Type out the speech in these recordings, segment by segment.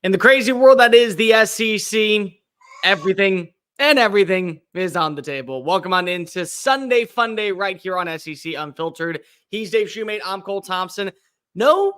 In the crazy world that is the SEC, everything is on the table. Welcome on into Sunday FUNDAY right here on SEC Unfiltered. He's Dave Shumate. I'm Cole Thompson. No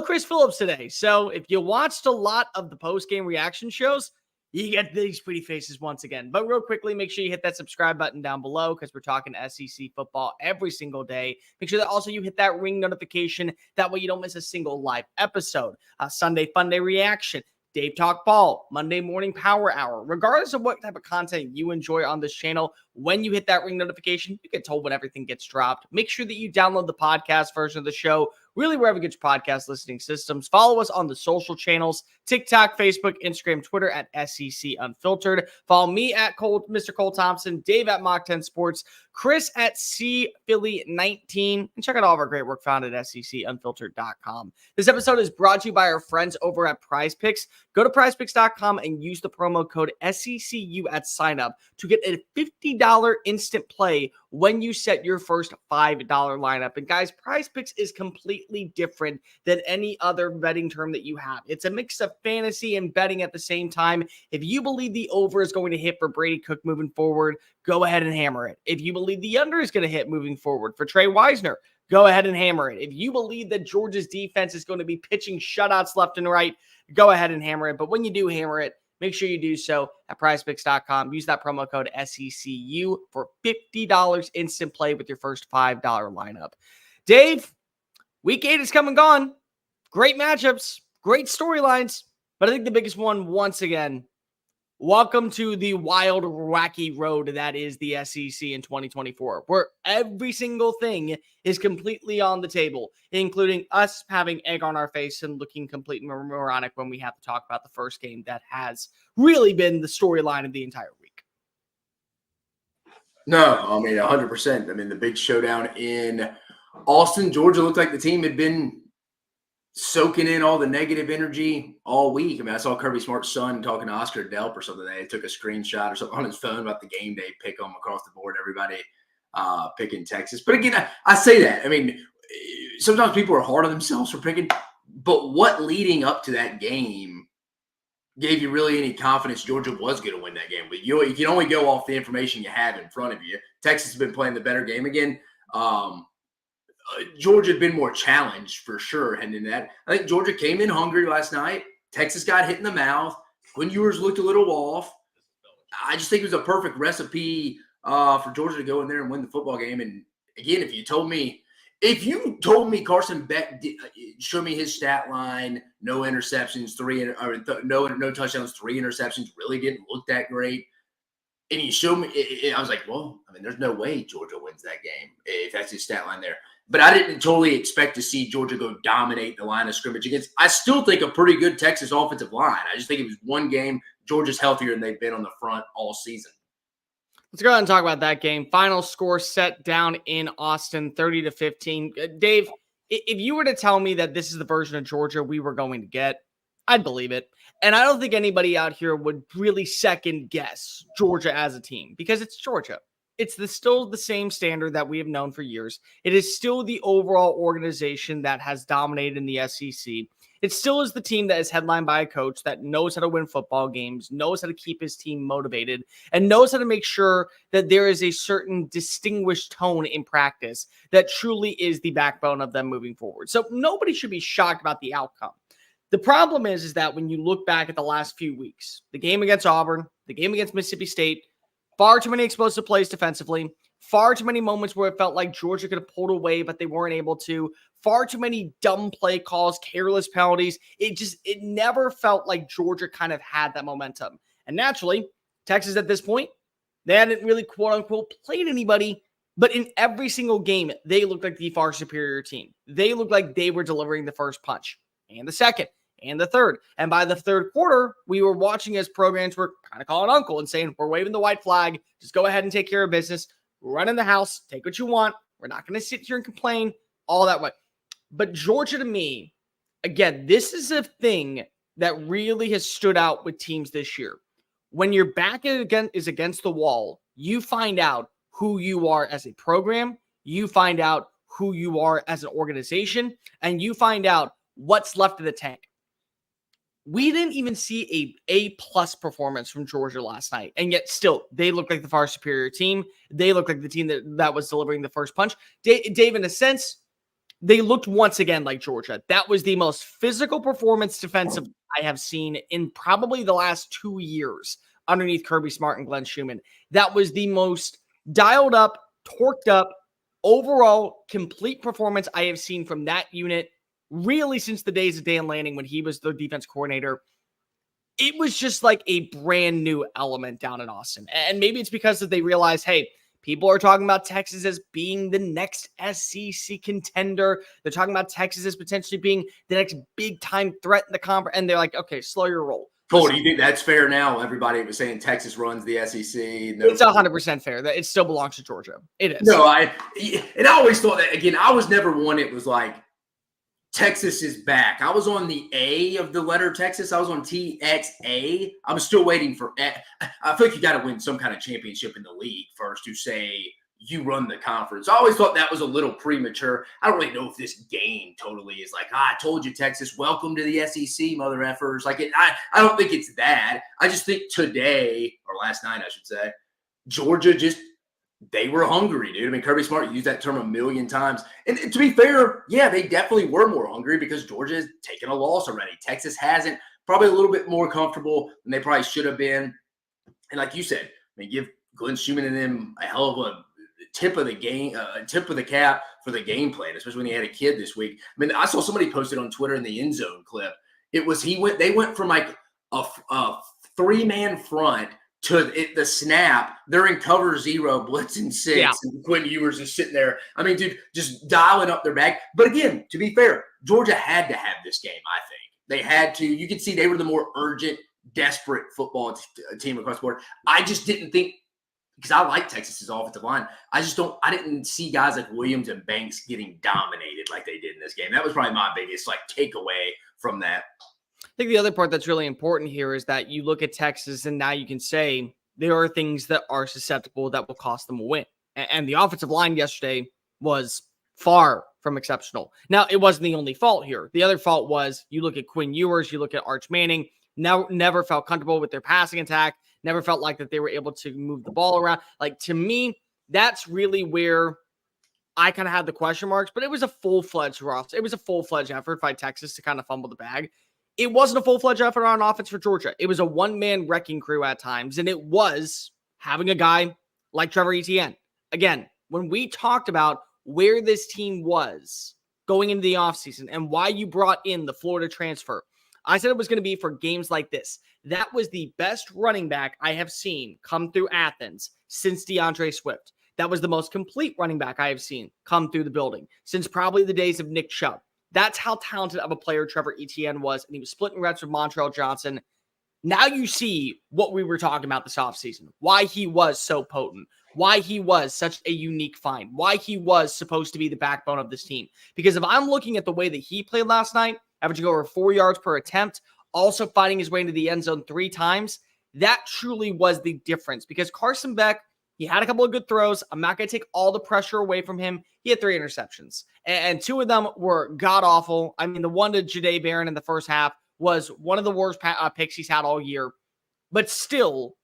Chris Phillips today. So if you watched a lot of the post-game reaction shows, you get these pretty faces once again. But real quickly, make sure you hit that subscribe button down below because we're talking SEC football every single day. Make sure that also you hit that ring notification. That way you don't miss a single live episode. Sunday FUNDAY reaction. Dave Talk Ball, Monday Morning Power Hour. Regardless of what type of content you enjoy on this channel, when you hit that ring notification, you get told when everything gets dropped. Make sure that you download the podcast version of the show, really wherever you get your podcast listening systems. Follow us on the social channels, TikTok, Facebook, Instagram, Twitter at SEC Unfiltered. Follow me at Mr. Cole Thompson, Dave at Mock 10 Sports, Chris at CPhilly19, and check out all of our great work found at SECUnfiltered.com. This episode is brought to you by our friends over at PrizePicks. Go to PrizePicks.com and use the promo code SECU at sign up to get a $50 instant play when you set your first $5 lineup. And guys, PrizePicks is completely different than any other betting term that you have. It's a mix of fantasy and betting at the same time. If you believe the over is going to hit for Brady Cook moving forward, go ahead and hammer it. If you believe the under is going to hit moving forward for Trey Wisner, go ahead and hammer it. If you believe that Georgia's defense is going to be pitching shutouts left and right, go ahead and hammer it. But when you do hammer it, make sure you do so at PrizePicks.com. Use that promo code SECU for $50 instant play with your first $5 lineup. Dave, Week 8 is come and gone. Great matchups, great storylines, but I think the biggest one, once again, welcome to the wild, wacky road that is the SEC in 2024, where every single thing is completely on the table, including us having egg on our face and looking completely moronic when we have to talk about the first game that has really been the storyline of the entire week. No, I mean, 100%. I mean, the big showdown in Austin, Georgia looked like the team had been soaking in all the negative energy all week. I mean, I saw Kirby Smart's son talking to Oscar Delp or something. They took a screenshot or something on his phone about the game day pick 'em across the board. Everybody picking Texas. But again, I say that. I mean, sometimes people are hard on themselves for picking. But what leading up to that game gave you really any confidence Georgia was going to win that game? But you can only go off the information you have in front of you. Texas has been playing the better game again. Georgia had been more challenged for sure heading into that. I think Georgia came in hungry last night. Texas got hit in the mouth. Quinn Ewers looked a little off. I just think it was a perfect recipe for Georgia to go in there and win the football game. And again, if you told me Carson Beck, show me his stat line, no interceptions, no touchdowns, 3 interceptions, really didn't look that great. And you showed me, I was like, well, I mean, there's no way Georgia wins that game if that's his stat line there. But I didn't totally expect to see Georgia go dominate the line of scrimmage against, I still think, a pretty good Texas offensive line. I just think it was one game. Georgia's healthier than they've been on the front all season. Let's go ahead and talk about that game. Final score set down in Austin, 30-15. Dave, if you were to tell me that this is the version of Georgia we were going to get, I'd believe it. And I don't think anybody out here would really second guess Georgia as a team because it's Georgia. It's still the same standard that we have known for years. It is still the overall organization that has dominated in the SEC. It still is the team that is headlined by a coach that knows how to win football games, knows how to keep his team motivated, and knows how to make sure that there is a certain distinguished tone in practice that truly is the backbone of them moving forward. So nobody should be shocked about the outcome. The problem is that when you look back at the last few weeks, the game against Auburn, the game against Mississippi State, far too many explosive plays defensively, far too many moments where it felt like Georgia could have pulled away, but they weren't able to, far too many dumb play calls, careless penalties. It never felt like Georgia kind of had that momentum. And naturally, Texas at this point, they hadn't really quote unquote played anybody, but in every single game, they looked like the far superior team. They looked like they were delivering the first punch and the second and the third. And by the third quarter, we were watching as programs were kind of calling uncle and saying, we're waving the white flag. Just go ahead and take care of business. Run in the house. Take what you want. We're not going to sit here and complain all that way. But Georgia, to me, again, this is a thing that really has stood out with teams this year. When your back is against the wall, you find out who you are as a program. You find out who you are as an organization. And you find out what's left of the tank. we didn't even see A+ performance from Georgia last night. And yet still, they look like the far superior team. They look like the team that was delivering the first punch. Dave, in a sense, they looked once again like Georgia. That was the most physical performance defensive I have seen in probably the last 2 years underneath Kirby Smart and Glenn Schumann. That was the most dialed up, torqued up, overall complete performance I have seen from that unit really since the days of Dan Lanning when he was the defense coordinator. It was just like a brand new element down in Austin. And maybe it's because that they realized, hey, people are talking about Texas as being the next SEC contender. They're talking about Texas as potentially being the next big-time threat in the conference. And they're like, okay, slow your roll. Cole, do you think that's fair now? Everybody was saying Texas runs the SEC. No. It's 100% fair. That it still belongs to Georgia. It is. No, I always thought that, again, I was never one. It was like, Texas is back. I was on the A of the letter Texas. I was on TXA. I'm still waiting for I feel like you got to win some kind of championship in the league first to say you run the conference. I always thought that was a little premature. I don't really know if this game totally is like, I told you, Texas, welcome to the SEC, mother effers. Like, I don't think it's that. I just think today, or last night, I should say, Georgia just – they were hungry, dude. I mean, Kirby Smart used that term a million times. And to be fair, yeah, they definitely were more hungry because Georgia has taken a loss already. Texas hasn't. Probably a little bit more comfortable than they probably should have been. And like you said, I mean, give Glenn Schumann and them a hell of a tip of the cap for the game plan, especially when he had a kid this week. I mean, I saw somebody posted on Twitter in the end zone clip. It was they went from like a three-man front to the snap. They're in cover 0, blitzing 6, and Quinn Ewers is sitting there. I mean, dude, just dialing up their bag. But again, to be fair, Georgia had to have this game, I think. They had to. You could see they were the more urgent, desperate football team across the board. I just didn't think, because I like Texas's offensive line, I didn't see guys like Williams and Banks getting dominated like they did in this game. That was probably my biggest takeaway from that. I think the other part that's really important here is that you look at Texas and now you can say there are things that are susceptible that will cost them a win. And the offensive line yesterday was far from exceptional. Now, it wasn't the only fault here. The other fault was you look at Quinn Ewers, you look at Arch Manning, never felt comfortable with their passing attack, never felt like that they were able to move the ball around. Like, to me, that's really where I kind of had the question marks, but it was a full-fledged roster. It was a full-fledged effort by Texas to kind of fumble the bag. It wasn't a full-fledged effort on offense for Georgia. It was a one-man wrecking crew at times, and it was having a guy like Trevor Etienne. Again, when we talked about where this team was going into the offseason and why you brought in the Florida transfer, I said it was going to be for games like this. That was the best running back I have seen come through Athens since DeAndre Swift. That was the most complete running back I have seen come through the building since probably the days of Nick Chubb. That's how talented of a player Trevor Etienne was, and he was splitting reps with Montrell Johnson. Now you see what we were talking about this offseason, why he was so potent, why he was such a unique find, why he was supposed to be the backbone of this team. Because if I'm looking at the way that he played last night, averaging over 4 yards per attempt, also finding his way into the end zone 3 times, that truly was the difference. Because Carson Beck, he had a couple of good throws. I'm not going to take all the pressure away from him. He had 3 interceptions, and 2 of them were god-awful. I mean, the one to Jahdae Barron in the first half was one of the worst picks he's had all year. But still,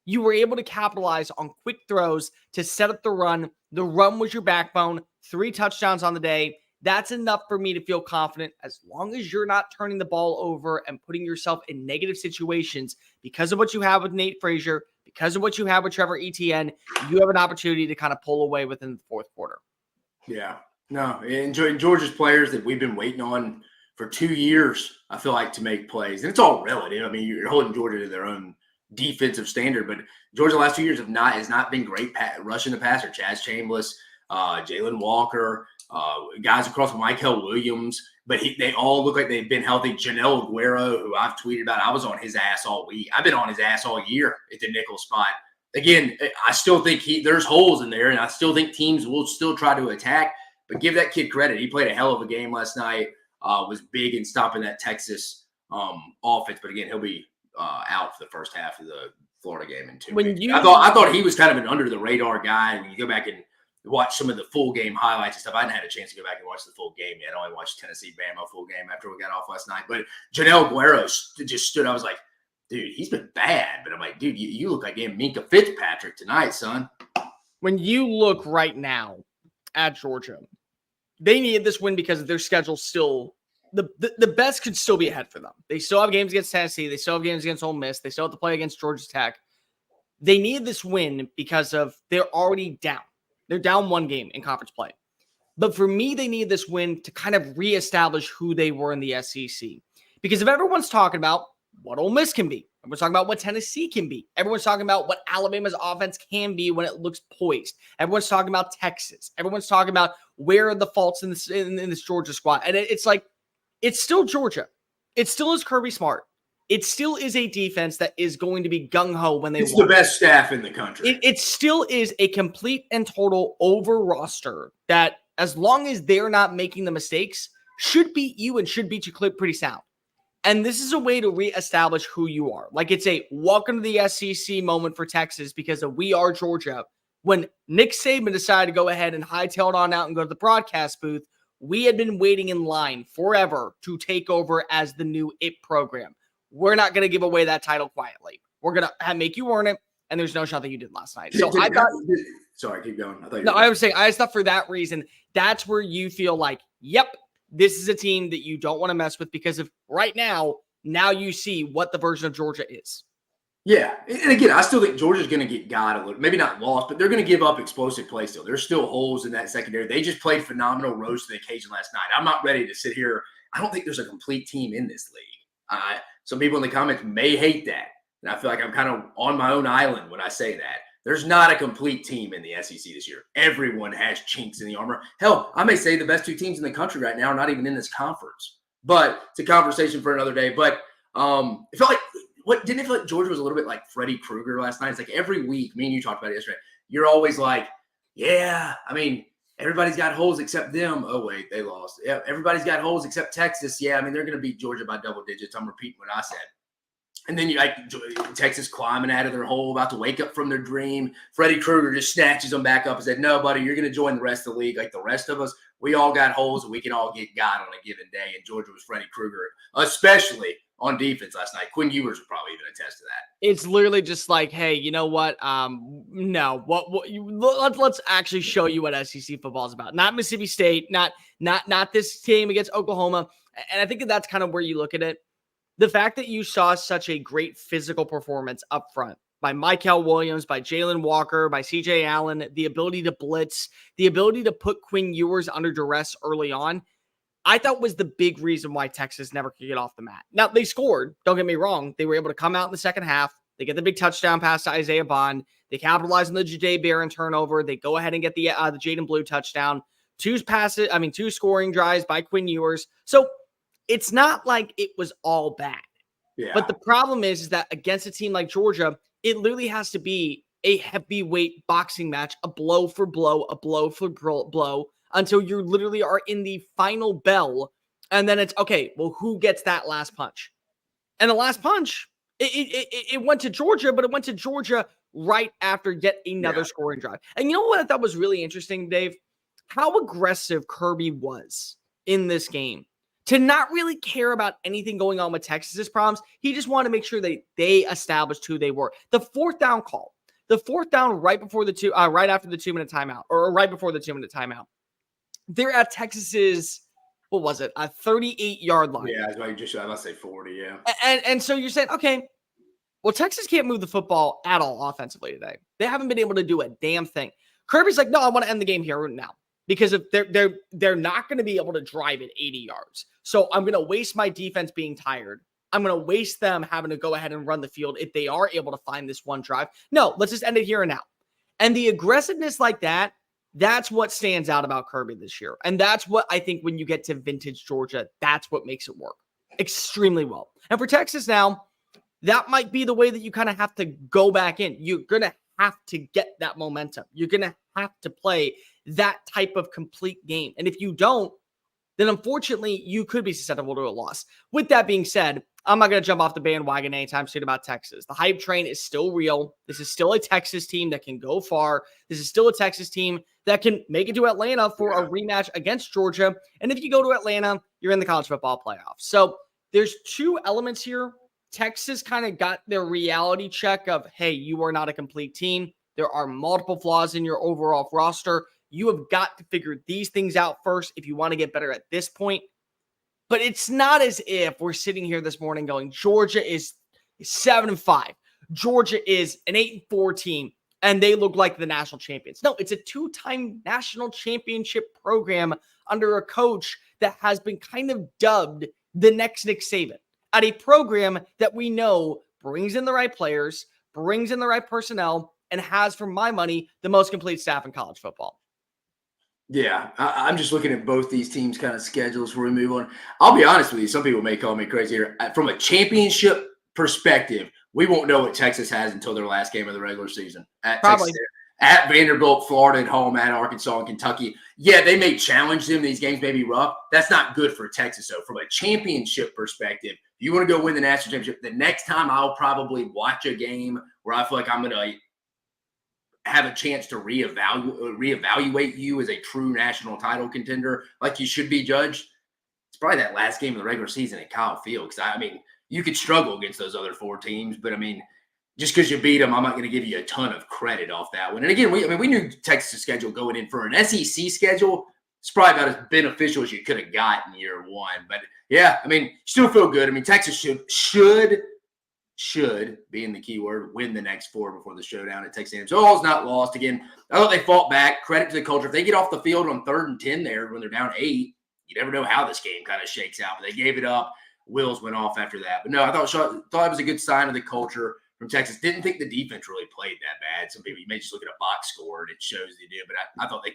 you were able to capitalize on quick throws to set up the run. The run was your backbone. 3 touchdowns on the day. That's enough for me to feel confident as long as you're not turning the ball over and putting yourself in negative situations because of what you have with Nate Frazier, because of what you have with Trevor Etienne. You have an opportunity to kind of pull away within the fourth quarter. Yeah, no, and Georgia's players that we've been waiting on for 2 years, I feel like, to make plays. And it's all relative. I mean, you're holding Georgia to their own defensive standard, but Georgia the last 2 years has not been great rushing the passer. Chaz Chambliss, Jalen Walker, guys across Michael Williams, but they all look like they've been healthy. Janelle Aguero, who I've tweeted about, I was on his ass all week. I've been on his ass all year at the nickel spot. Again, I still think there's holes in there, and I still think teams will still try to attack, but give that kid credit. He played a hell of a game last night, was big in stopping that Texas offense, but again, he'll be out for the first half of the Florida game in 2 weeks. I thought he was kind of an under-the-radar guy, and you go back and watch some of the full game highlights and stuff. I hadn't had a chance to go back and watch the full game yet. I only watched Tennessee-Bama full game after we got off last night. But Janelle Guerrero just stood. I was like, dude, he's been bad. But I'm like, dude, you look like Minka Fitzpatrick tonight, son. When you look right now at Georgia, they needed this win because their schedule still the best could still be ahead for them. They still have games against Tennessee. They still have games against Ole Miss. They still have to play against Georgia Tech. They needed this win because of they're already down. They're down one game in conference play. But for me, they needed this win to kind of reestablish who they were in the SEC. Because if everyone's talking about what Ole Miss can be, everyone's talking about what Tennessee can be, everyone's talking about what Alabama's offense can be when it looks poised, everyone's talking about Texas, everyone's talking about where are the faults in this Georgia squad. And it's like, it's still Georgia. It still is Kirby Smart. It still is a defense that is going to be gung-ho when they want. It's the best staff in the country. It still is a complete and total over roster that, as long as they're not making the mistakes, should beat you and should beat you pretty sound. And this is a way to reestablish who you are. Like, it's a welcome to the SEC moment for Texas because of we are Georgia. When Nick Saban decided to go ahead and hightail it on out and go to the broadcast booth, we had been waiting in line forever to take over as the new IT program. We're not going to give away that title quietly. We're going to make you earn it, and there's no shot that you did last night. So I thought – sorry, keep going. I was saying, I just thought for that reason, that's where you feel like, yep, this is a team that you don't want to mess with because of right now you see what the version of Georgia is. Yeah, and again, I still think Georgia's going to get got a little, maybe not lost, but they're going to give up explosive play still. There's still holes in that secondary. They just played phenomenal, rose to the occasion last night. I'm not ready to sit here. I don't think there's a complete team in this league. Some people in the comments may hate that, and I feel like I'm kind of on my own island when I say that. There's not a complete team in the SEC this year. Everyone has chinks in the armor. Hell, I may say the best two teams in the country right now are not even in this conference. But it's a conversation for another day. But it felt like didn't it feel like Georgia was a little bit like Freddie Krueger last night? It's like every week, me and you talked about it yesterday, you're always like, yeah, I mean, everybody's got holes except them. Oh, wait, they lost. Yeah, everybody's got holes except Texas. Yeah, I mean, they're going to beat Georgia by double digits. I'm repeating what I said. And then you like Texas climbing out of their hole, about to wake up from their dream. Freddie Krueger just snatches them back up and said, no, buddy, you're going to join the rest of the league. Like the rest of us, we all got holes and we can all get got on a given day. And Georgia was Freddie Krueger, especially on defense last night. Quinn Ewers would probably even attest to that. It's literally just like, hey, you know what? No, let's actually show you what SEC football is about. Not Mississippi State, not this team against Oklahoma. And I think that's kind of where you look at it. The fact that you saw such a great physical performance up front by Michael Williams, by Jalen Walker, by CJ Allen, the ability to blitz, the ability to put Quinn Ewers under duress early on, I thought was the big reason why Texas never could get off the mat. Now, they scored. Don't get me wrong. They were able to come out in the second half. They get the big touchdown pass to Isaiah Bond. They capitalize on the Jahdae Barron turnover. They go ahead and get the Jaden Blue touchdown. Two scoring drives by Quinn Ewers. So it's not like it was all bad. Yeah. But the problem is that against a team like Georgia, it literally has to be a heavyweight boxing match, a blow for blow, until you literally are in the final bell. And then it's, okay, well, who gets that last punch? And the last punch, it went to Georgia, but it went to Georgia right after yet another scoring drive. And you know what I thought was really interesting, Dave? How aggressive Kirby was in this game. To not really care about anything going on with Texas's problems. He just wanted to make sure that they established who they were. The fourth down call, right after the 2-minute timeout, or right before the 2-minute timeout. They're at Texas's, what was it? A 38-yard line. Yeah, I must say 40, yeah. And so you're saying, okay, well, Texas can't move the football at all offensively today. They haven't been able to do a damn thing. Kirby's like, no, I want to end the game here now. Because if they're not going to be able to drive it 80 yards. So I'm going to waste my defense being tired. I'm going to waste them having to go ahead and run the field if they are able to find this one drive. No, let's just end it here and now. And the aggressiveness like that, that's what stands out about Kirby this year. And that's what I think when you get to vintage Georgia, that's what makes it work extremely well. And for Texas now, that might be the way that you kind of have to go back in. You're going to have to get that momentum. You're going to have to play that type of complete game. And if you don't, then unfortunately, you could be susceptible to a loss. With that being said, I'm not going to jump off the bandwagon anytime soon about Texas. The hype train is still real. This is still a Texas team that can go far. This is still a Texas team that can make it to Atlanta for a rematch against Georgia. And if you go to Atlanta, you're in the college football playoffs. So there's two elements here. Texas kind of got their reality check of, hey, you are not a complete team. There are multiple flaws in your overall roster. You have got to figure these things out first if you want to get better at this point. But it's not as if we're sitting here this morning going, Georgia is 7-5. Georgia is an 8-4 team, and they look like the national champions. No, it's a two-time national championship program under a coach that has been kind of dubbed the next Nick Saban, at a program that we know brings in the right players, brings in the right personnel, and has, for my money, the most complete staff in college football. Yeah, I'm just looking at both these teams' kind of schedules before we move on. I'll be honest with you. Some people may call me crazy here. From a championship perspective, we won't know what Texas has until their last game of the regular season. Probably. At Vanderbilt, Florida at home, at Arkansas and Kentucky. Yeah, they may challenge them. These games may be rough. That's not good for Texas. So from a championship perspective, if you want to go win the national championship, the next time I'll probably watch a game where I feel like I'm going to have a chance to reevaluate you as a true national title contender like you should be judged, it's probably that last game of the regular season at Kyle Field. Because, I mean, you could struggle against those other four teams, but, I mean, just because you beat them, I'm not going to give you a ton of credit off that one. And, again, we knew Texas' schedule going in. For an SEC schedule, it's probably about as beneficial as you could have got in year one. But, yeah, I mean, still feel good. I mean, Texas should, being the key word, win the next four before the showdown at Texas A&M. So all's not lost. Again, I thought they fought back. Credit to the culture. If they get off the field on 3rd and 10 there when they're down 8, you never know how this game kind of shakes out. But they gave it up. Wheels went off after that. But no, I thought it was a good sign of the culture from Texas. Didn't think the defense really played that bad. Some people, you may just look at a box score and it shows they did. But I thought they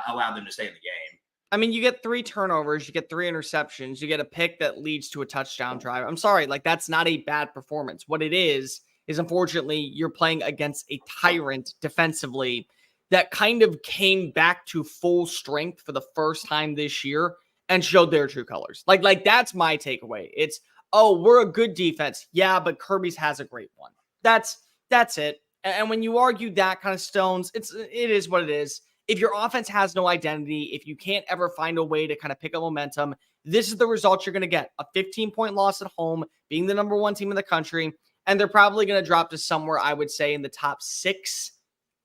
allowed them to stay in the game. I mean, you get 3 turnovers, you get 3 interceptions, you get a pick that leads to a touchdown drive. I'm sorry, like that's not a bad performance. What it is unfortunately you're playing against a tyrant defensively that kind of came back to full strength for the first time this year and showed their true colors. Like that's my takeaway. It's, oh, we're a good defense. Yeah, but Kirby's has a great one. That's it. And when you argue that kind of stones, it is what it is. If your offense has no identity, if you can't ever find a way to kind of pick up momentum, this is the result you're going to get. A 15-point loss at home, being the number 1 team in the country, and they're probably going to drop to somewhere, I would say, in the top 6,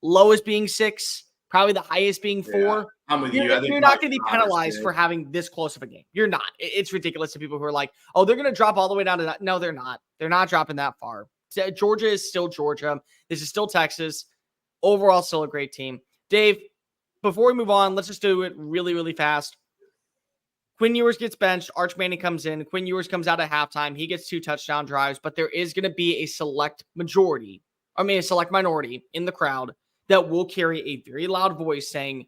lowest being 6, probably the highest being 4. Yeah, I'm with you. You're not going to be penalized for having this close of a game. You're not. It's ridiculous to people who are like, oh, they're going to drop all the way down to that. No, they're not. They're not dropping that far. Georgia is still Georgia. This is still Texas. Overall, still a great team. Dave, before we move on, let's just do it really, really fast. Quinn Ewers gets benched. Arch Manning comes in. Quinn Ewers comes out at halftime. He gets 2 touchdown drives, but there is going to be a select minority in the crowd that will carry a very loud voice saying,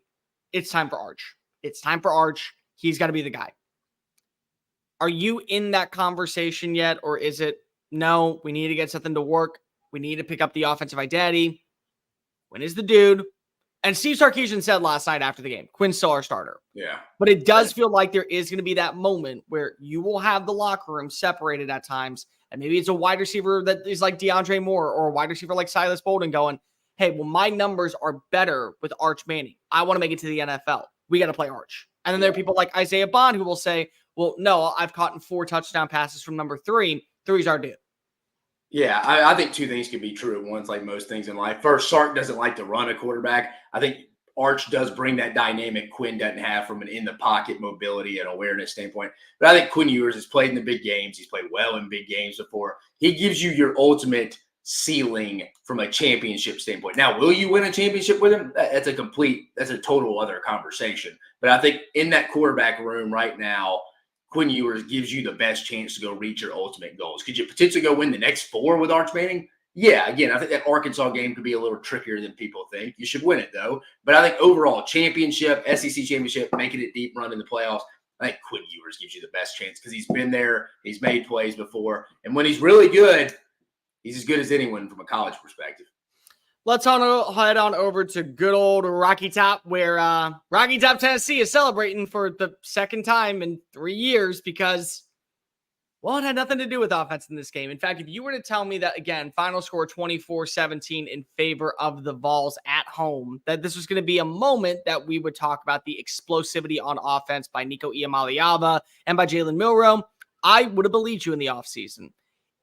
it's time for Arch. It's time for Arch. He's got to be the guy. Are you in that conversation yet? Or is it, no, we need to get something to work. We need to pick up the offensive identity. Quinn is the dude. And Steve Sarkisian said last night after the game, Quinn's still our starter. Yeah. But it does feel like there is going to be that moment where you will have the locker room separated at times. And maybe it's a wide receiver that is like DeAndre Moore or a wide receiver like Silas Bolden going, hey, well, my numbers are better with Arch Manning. I want to make it to the NFL. We got to play Arch. And then there are people like Isaiah Bond who will say, well, no, I've caught in 4 touchdown passes from number 3. 3's our dude. Yeah, I think 2 things can be true at once, like most things in life. First, Sark doesn't like to run a quarterback. I think Arch does bring that dynamic Quinn doesn't have from an in-the-pocket mobility and awareness standpoint. But I think Quinn Ewers has played in the big games. He's played well in big games before. He gives you your ultimate ceiling from a championship standpoint. Now, will you win a championship with him? That's a total other conversation. But I think in that quarterback room right now, Quinn Ewers gives you the best chance to go reach your ultimate goals. Could you potentially go win the next 4 with Arch Manning? Yeah, again, I think that Arkansas game could be a little trickier than people think. You should win it, though. But I think overall, championship, SEC championship, making it deep run in the playoffs, I think Quinn Ewers gives you the best chance because he's been there. He's made plays before. And when he's really good, he's as good as anyone from a college perspective. Let's head on over to good old Rocky Top, where Rocky Top, Tennessee is celebrating for the second time in 3 years because Well, it had nothing to do with offense in this game. In fact, if you were to tell me that, again, final score 24-17 in favor of the Vols at home, that this was going to be a moment that we would talk about the explosivity on offense by Nico Iamaleava and by Jalen Milroe, I would have believed you in the offseason.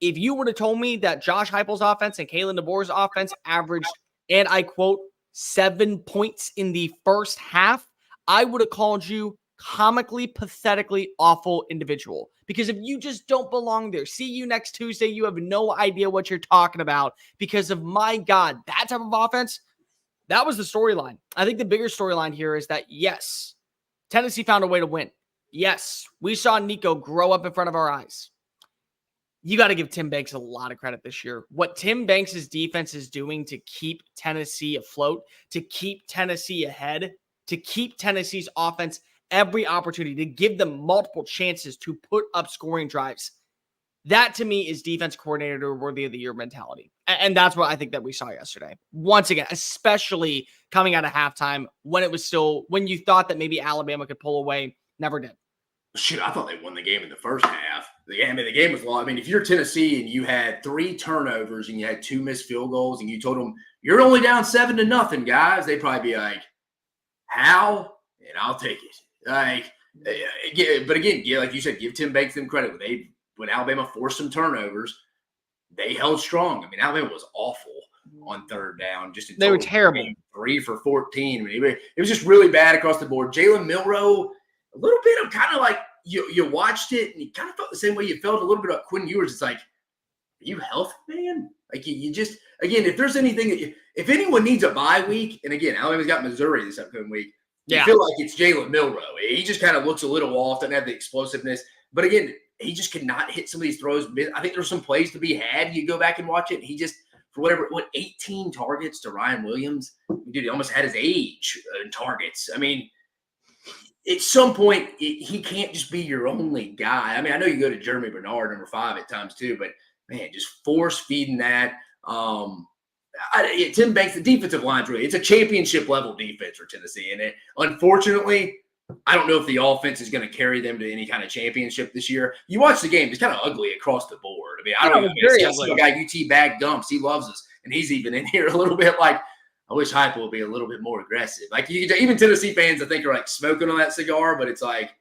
If you would have told me that Josh Heupel's offense and Kalen DeBoer's offense averaged, and I quote, 7 points in the first half, I would have called you comically, pathetically awful individual. Because if you just don't belong there, see you next Tuesday, you have no idea what you're talking about because of, my God, that type of offense. That was the storyline. I think the bigger storyline here is that, yes, Tennessee found a way to win. Yes, we saw Nico grow up in front of our eyes. You got to give Tim Banks a lot of credit this year. What Tim Banks' defense is doing to keep Tennessee afloat, to keep Tennessee ahead, to keep Tennessee's offense every opportunity, to give them multiple chances to put up scoring drives. That, to me, is defense coordinator worthy of the year mentality. And that's what I think that we saw yesterday. Once again, especially coming out of halftime when it was still, when you thought that maybe Alabama could pull away, never did. Shoot, I thought they won the game in the first half. The game was long. I mean, if you're Tennessee and you had 3 turnovers and you had 2 missed field goals and you told them, you're only down 7-0, guys, they'd probably be like, how? And I'll take it. Like, but again, like you said, give Tim Banks them credit. When Alabama forced some turnovers, they held strong. I mean, Alabama was awful on third down. They were terrible. 3 for 14. I mean, it was just really bad across the board. Jalen Milroe, a little bit of kind of like you watched it and you kind of felt the same way you felt a little bit about Quinn Ewers. It's like, are you healthy, man? Like you just, again, if there's anything if anyone needs a bye week, and again, Alabama's got Missouri this upcoming week. You feel like it's Jalen Milroe. He just kind of looks a little off, doesn't have the explosiveness. But again, he just cannot hit some of these throws. I think there's some plays to be had. You go back and watch it. He just, for 18 targets to Ryan Williams? Dude, he almost had his age in targets. I mean, at some point, he can't just be your only guy. I mean, I know you go to Jeremy Bernard, number 5 at times too, but, man, just force feeding that. Tim Banks, the defensive line's really, it's a championship level defense for Tennessee. And unfortunately, I don't know if the offense is going to carry them to any kind of championship this year. You watch the game, it's kind of ugly across the board. I mean, I don't even see a guy UT bag dumps. He loves us. And he's even in here a little bit like, I wish Heupel would be a little bit more aggressive. Like, even Tennessee fans, I think, are like smoking on that cigar, but it's like,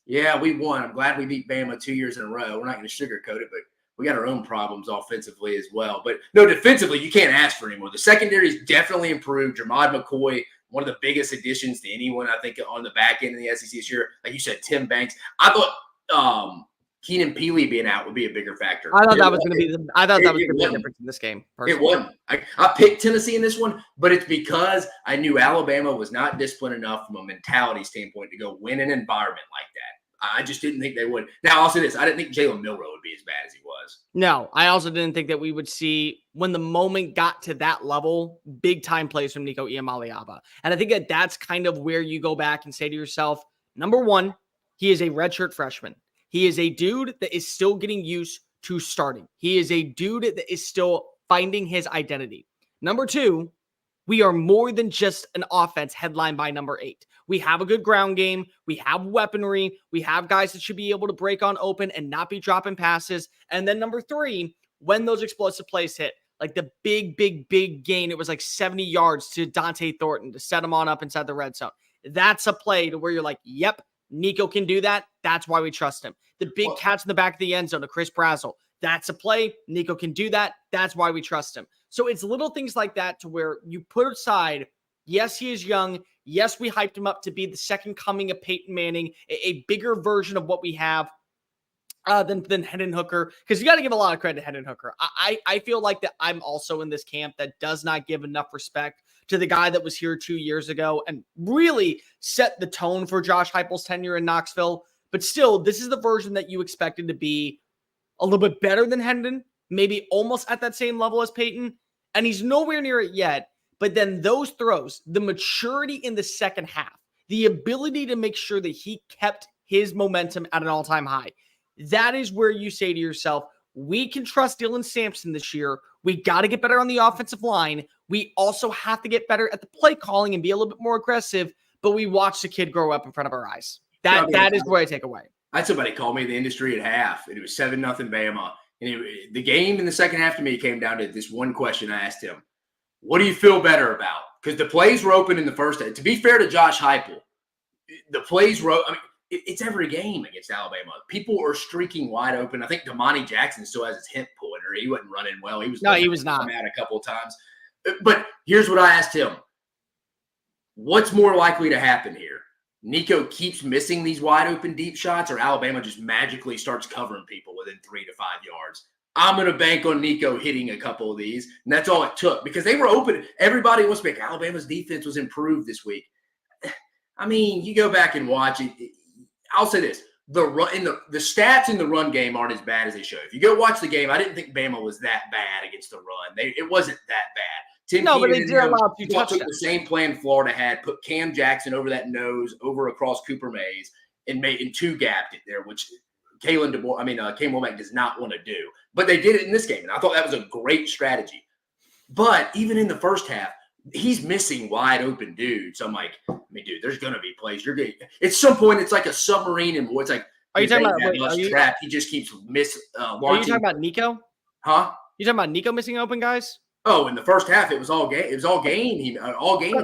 yeah, we won. I'm glad we beat Bama 2 years in a row. We're not going to sugarcoat it, but we got our own problems offensively as well. But no, defensively, you can't ask for anymore. The secondary's definitely improved. Jermod McCoy, one of the biggest additions to anyone, I think, on the back end of the SEC this year. Like you said, Tim Banks. I thought Keenan Peely being out would be a bigger factor. I thought that was going to be the difference in this game. Personally. It wasn't. I picked Tennessee in this one, but it's because I knew Alabama was not disciplined enough from a mentality standpoint to go win an environment like that. I just didn't think they would. Now, I'll say this. I didn't think Jalen Milroe would be as bad as he was. No, I also didn't think that we would see, when the moment got to that level, big-time plays from Nico Iamaleava. And I think that that's kind of where you go back and say to yourself, number one, he is a redshirt freshman. He is a dude that is still getting used to starting. He is a dude that is still finding his identity. Number two, we are more than just an offense headlined by number 8. We have a good ground game. We have weaponry. We have guys that should be able to break on open and not be dropping passes. And then number 3, when those explosive plays hit, like the big gain, it was like 70 yards to Dante Thornton to set him on up inside the red zone. That's a play to where you're like, yep, Nico can do that. That's why we trust him. The big catch in the back of the end zone to Chris Brazzell. That's a play. Nico can do that. That's why we trust him. So it's little things like that to where you put aside, yes, he is young. Yes, we hyped him up to be the second coming of Peyton Manning, a bigger version of what we have than Hendon Hooker. Because you got to give a lot of credit to Hendon Hooker. I feel like that I'm also in this camp that does not give enough respect to the guy that was here 2 years ago and really set the tone for Josh Heupel's tenure in Knoxville. But still, this is the version that you expected to be a little bit better than Hendon, maybe almost at that same level as Peyton. And he's nowhere near it yet. But then those throws, the maturity in the second half, the ability to make sure that he kept his momentum at an all-time high, that is where you say to yourself, we can trust Dylan Sampson this year. We got to get better on the offensive line. We also have to get better at the play calling and be a little bit more aggressive, but we watch the kid grow up in front of our eyes. That is where I take away. I had somebody call me in the industry at half, and it was 7-0 Bama. And the game in the second half to me came down to this one question I asked him. What do you feel better about? Because the plays were open in the first half. To be fair to Josh Heupel, the plays were – I mean, it's every game against Alabama. People are streaking wide open. I think Damani Jackson still has his hip pointer. He wasn't running well. He was not. Out a couple of times. But here's what I asked him. What's more likely to happen here? Nico keeps missing these wide open deep shots, or Alabama just magically starts covering people within 3 to 5 yards. I'm going to bank on Nico hitting a couple of these, and that's all it took because they were open. Everybody wants to make Alabama's defense was improved this week. I mean, you go back and watch it. I'll say this. The stats in the run game aren't as bad as they show. If you go watch the game, I didn't think Bama was that bad against the run. It wasn't that bad. But they did allow 2 touchdowns. Took the same plan Florida had, put Cam Jackson over that nose, over across Cooper Mays, and 2-gapped it there, which Cam Womack does not want to do. But they did it in this game, and I thought that was a great strategy. But even in the first half, he's missing wide open dudes. So I'm like, dude, there's going to be plays. You're going at some point, it's like a submarine, and it's like are you talking about trap? He just keeps launching. Are you talking about Nico? Huh? You talking about Nico missing open guys? Oh, in the first half, it was all game. It was all game. All game.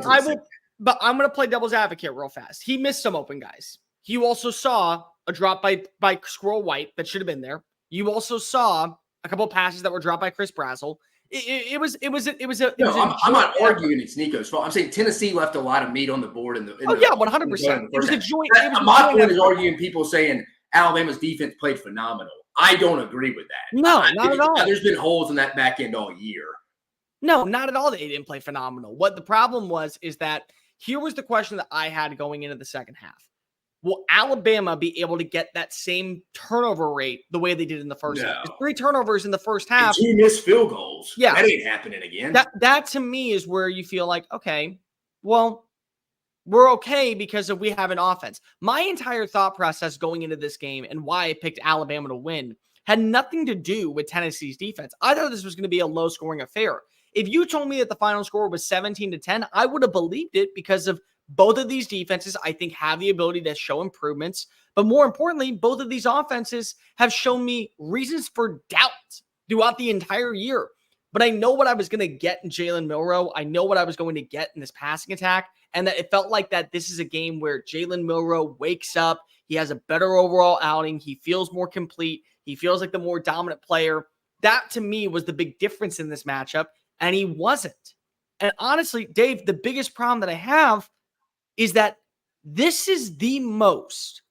But I'm going to play devil's advocate real fast. He missed some open guys. You also saw a drop by Squirrel White that should have been there. You saw a couple of passes that were dropped by Chris Brazzell. I'm not arguing it's Nico's fault. I'm saying Tennessee left a lot of meat on the board 100%. It was a joint. My point is arguing people saying Alabama's defense played phenomenal. I don't agree with that. No, not at all. There's been holes in that back end all year. No, not at all. They didn't play phenomenal. What the problem is that here was the question that I had going into the second half. Will Alabama be able to get that same turnover rate the way they did in the first half? 3 turnovers in the first half. 2 missed field goals. Yeah. That ain't happening again. That to me is where you feel like, okay, well, we're okay because we have an offense. My entire thought process going into this game and why I picked Alabama to win had nothing to do with Tennessee's defense. I thought this was going to be a low-scoring affair. If you told me that the final score was 17-10, I would have believed it because of both of these defenses, I think, have the ability to show improvements. But more importantly, both of these offenses have shown me reasons for doubt throughout the entire year. But I know what I was going to get in Jalen Milroe. I know what I was going to get in this passing attack. And that it felt like that this is a game where Jalen Milroe wakes up. He has a better overall outing. He feels more complete. He feels like the more dominant player. That, to me, was the big difference in this matchup. And he wasn't. And honestly, Dave, the biggest problem that I have is that this is the most,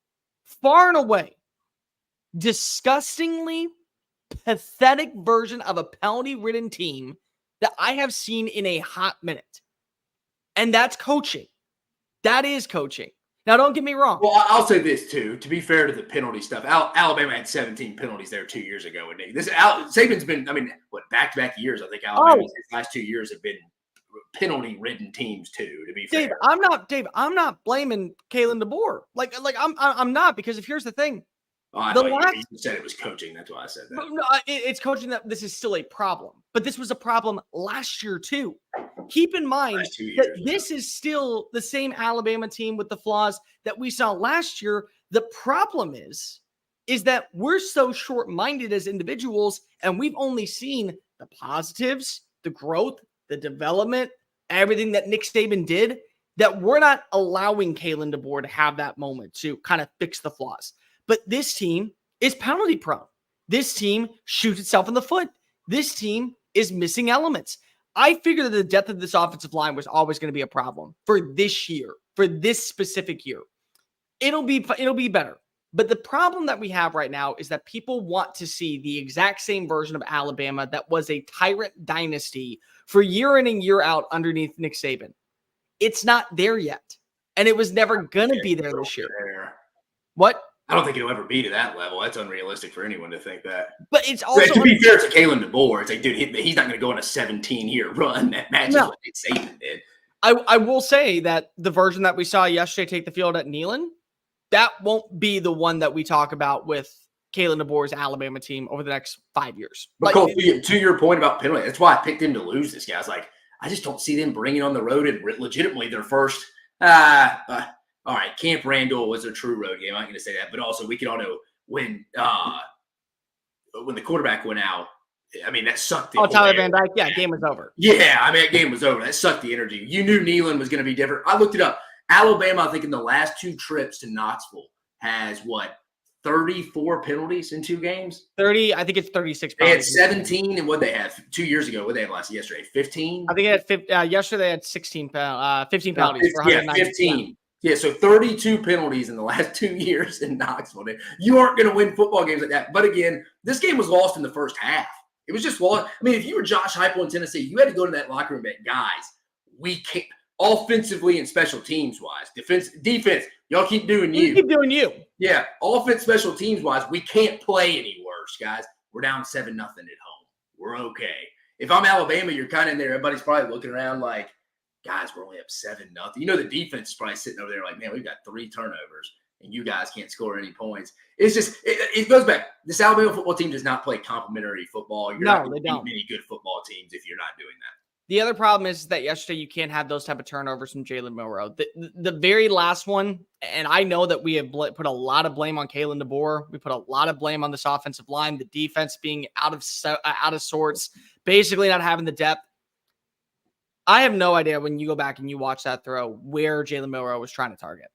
far and away, disgustingly pathetic version of a penalty-ridden team that I have seen in a hot minute. And that's coaching. That is coaching. Now, don't get me wrong. Well, I'll say this, too. To be fair to the penalty stuff, Alabama had 17 penalties there 2 years ago. And Saban's been, back-to-back years. I think Alabama's last 2 years have been penalty-ridden teams, too, to be fair. I'm not blaming Kalen DeBoer. I'm not, because here's the thing. You said it was coaching. That's why I said that. No, it's coaching that this is still a problem. But this was a problem last year, too. Keep in mind that this is still the same Alabama team with the flaws that we saw last year. The problem is that we're so short-minded as individuals, and we've only seen the positives, the growth, the development, everything that Nick Saban did, that we're not allowing Kalen DeBoer to have that moment to kind of fix the flaws. But this team is penalty prone. This team shoots itself in the foot. This team is missing elements. I figured that the depth of this offensive line was always going to be a problem for this year, for this specific year. It'll be better. But the problem that we have right now is that people want to see the exact same version of Alabama that was a tyrant dynasty for year in and year out underneath Nick Saban. It's not there yet. And it was never going to be there this year. What? I don't think it'll ever be to that level. That's unrealistic for anyone to think that. But it's also to be fair to Kalen DeBoer, it's like, dude, he's not going to go on a 17-year run that matches what Nick Saban did. I will say that the version that we saw yesterday take the field at Neyland, that won't be the one that we talk about with Kalen DeBoer's Alabama team over the next 5 years. But Cole, to your point about penalty, that's why I picked him to lose this guy. I was like, I just don't see them bringing on the road and legitimately their first all right, Camp Randall was a true road game. I'm not going to say that, but also we can all know when the quarterback went out, I mean, that sucked the Tyler Van Dyke, yeah, game was over. Yeah, I mean, that game was over. That sucked the energy. You knew Neyland was going to be different. I looked it up. Alabama, I think in the last 2 trips to Knoxville has 34 penalties in 2 games? 30, I think it's 36 penalties. They had 17, and what they have 2 years ago? What they had yesterday? 15? I think they had yesterday they had 15 penalties for 190. 15. Yeah, so 32 penalties in the last 2 years in Knoxville. You aren't going to win football games like that. But again, this game was lost in the first half. It was just lost. I mean, if you were Josh Heupel in Tennessee, you had to go to that locker room and guys, we can't, offensively and special teams wise, defense, y'all keep doing you. Keep doing you. Yeah, offense, special teams wise, we can't play any worse, guys. We're down 7-0 at home. We're okay. If I'm Alabama, you're kind of in there. Everybody's probably looking around like, guys, we're only up 7-0. You know, the defense is probably sitting over there like, man, we've got 3 turnovers and you guys can't score any points. It's just, it goes back. This Alabama football team does not play complimentary football. You're not going to beat many good football teams if you're not doing that. The other problem is that yesterday you can't have those type of turnovers from Jalen Milroe. The very last one, and I know that we have put a lot of blame on Kalen DeBoer. We put a lot of blame on this offensive line, the defense being out of sorts, basically not having the depth. I have no idea when you go back and you watch that throw where Jalen Milroe was trying to target.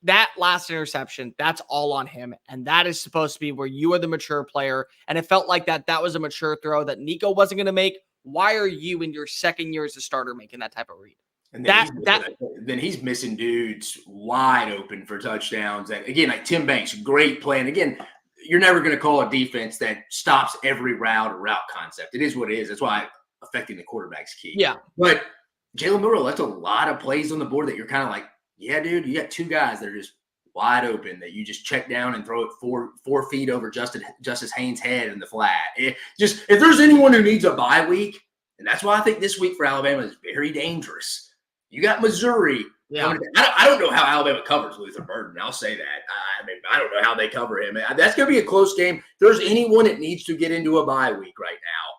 That last interception, that's all on him. And that is supposed to be where you are the mature player. And it felt like that was a mature throw that Nico wasn't going to make. Why are you in your second year as a starter making that type of read? And then he's missing dudes wide open for touchdowns. And again, like Tim Banks, great play. And again, you're never going to call a defense that stops every route or route concept. It is what it is. That's why affecting the quarterback's key. Yeah. But Jalen Milroe, that's a lot of plays on the board that you're kind of like, yeah, dude, you got 2 guys that are just wide open that you just check down and throw it 4 feet over Justice Haynes' head in the flat. If there's anyone who needs a bye week, and that's why I think this week for Alabama is very dangerous. You got Missouri. Yeah. I don't know how Alabama covers Luther Burden. I'll say that. I don't know how they cover him. That's going to be a close game. If there's anyone that needs to get into a bye week right now,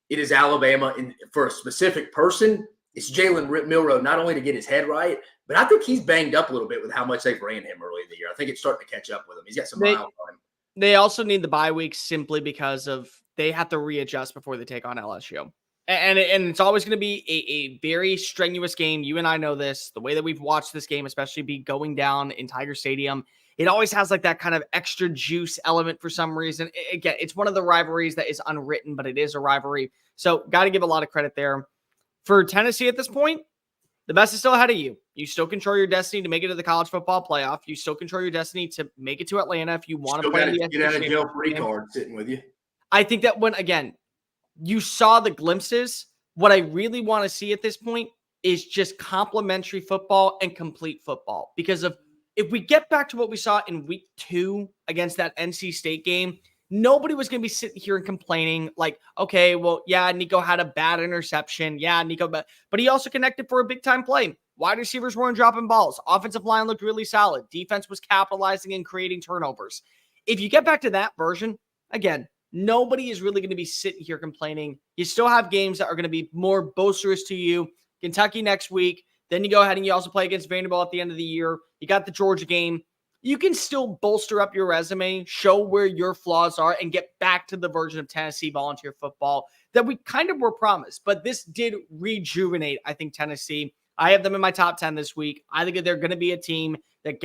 it is Alabama. And for a specific person, it's Jalen Milroe, not only to get his head right, but I think he's banged up a little bit with how much they've ran him early in the year. I think it's starting to catch up with him. He's got some miles on him. They also need the bye week simply because of they have to readjust before they take on LSU. And it's always going to be a very strenuous game. You and I know this. The way that we've watched this game, especially be going down in Tiger Stadium, it always has like that kind of extra juice element for some reason. Again, it's one of the rivalries that is unwritten, but it is a rivalry. So got to give a lot of credit there. For Tennessee at this point, the best is still ahead of you. You still control your destiny to make it to the college football playoff. You still control your destiny to make it to Atlanta if you want to play the get out of jail free card sitting with you. I think that when, again, you saw the glimpses, what I really want to see at this point is just complimentary football and complete football. Because if we get back to what we saw in week 2 against that NC State game, nobody was going to be sitting here and complaining like, okay, well, yeah, Nico had a bad interception. Yeah, Nico, but he also connected for a big time play. Wide receivers weren't dropping balls. Offensive line looked really solid. Defense was capitalizing and creating turnovers. If you get back to that version, again, nobody is really going to be sitting here complaining. You still have games that are going to be more boisterous to you. Kentucky next week. Then you go ahead and you also play against Vanderbilt at the end of the year. You got the Georgia game. You can still bolster up your resume, show where your flaws are, and get back to the version of Tennessee volunteer football that we kind of were promised. But this did rejuvenate, I think, Tennessee. I have them in my top 10 this week. I think they're going to be a team that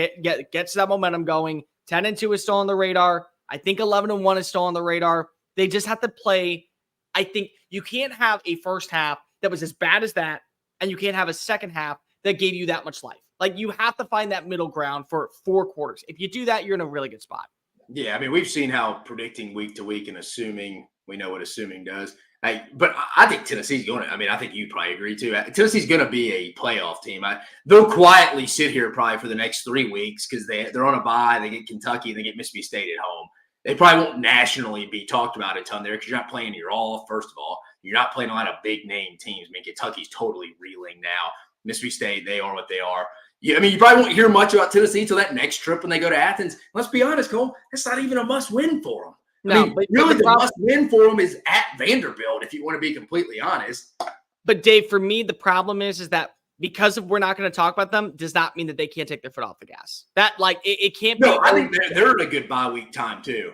gets that momentum going. 10-2 is still on the radar. I think 11-1 is still on the radar. They just have to play. I think you can't have a first half that was as bad as that, and you can't have a second half that gave you that much life. Like, you have to find that middle ground for 4 quarters. If you do that, you're in a really good spot. Yeah, I mean, we've seen how predicting week to week and assuming, we know what assuming does. But I think Tennessee's going to, I mean, I think you probably agree too. Tennessee's going to be a playoff team. They'll quietly sit here probably for the next 3 weeks because they're on a bye. They get Kentucky and they get Mississippi State at home. They probably won't nationally be talked about a ton there because you're not playing your all, first of all. You're not playing a lot of big name teams. I mean, Kentucky's totally reeling now. Mississippi State, they are what they are. Yeah, I mean, you probably won't hear much about Tennessee until that next trip when they go to Athens. Let's be honest, Cole, that's not even a must-win for them. I mean, really, the must-win for them is at Vanderbilt, if you want to be completely honest. But, Dave, for me, the problem is that because we're not going to talk about them does not mean that they can't take their foot off the gas. That it can't No, be. I think they're in a good bye week time too.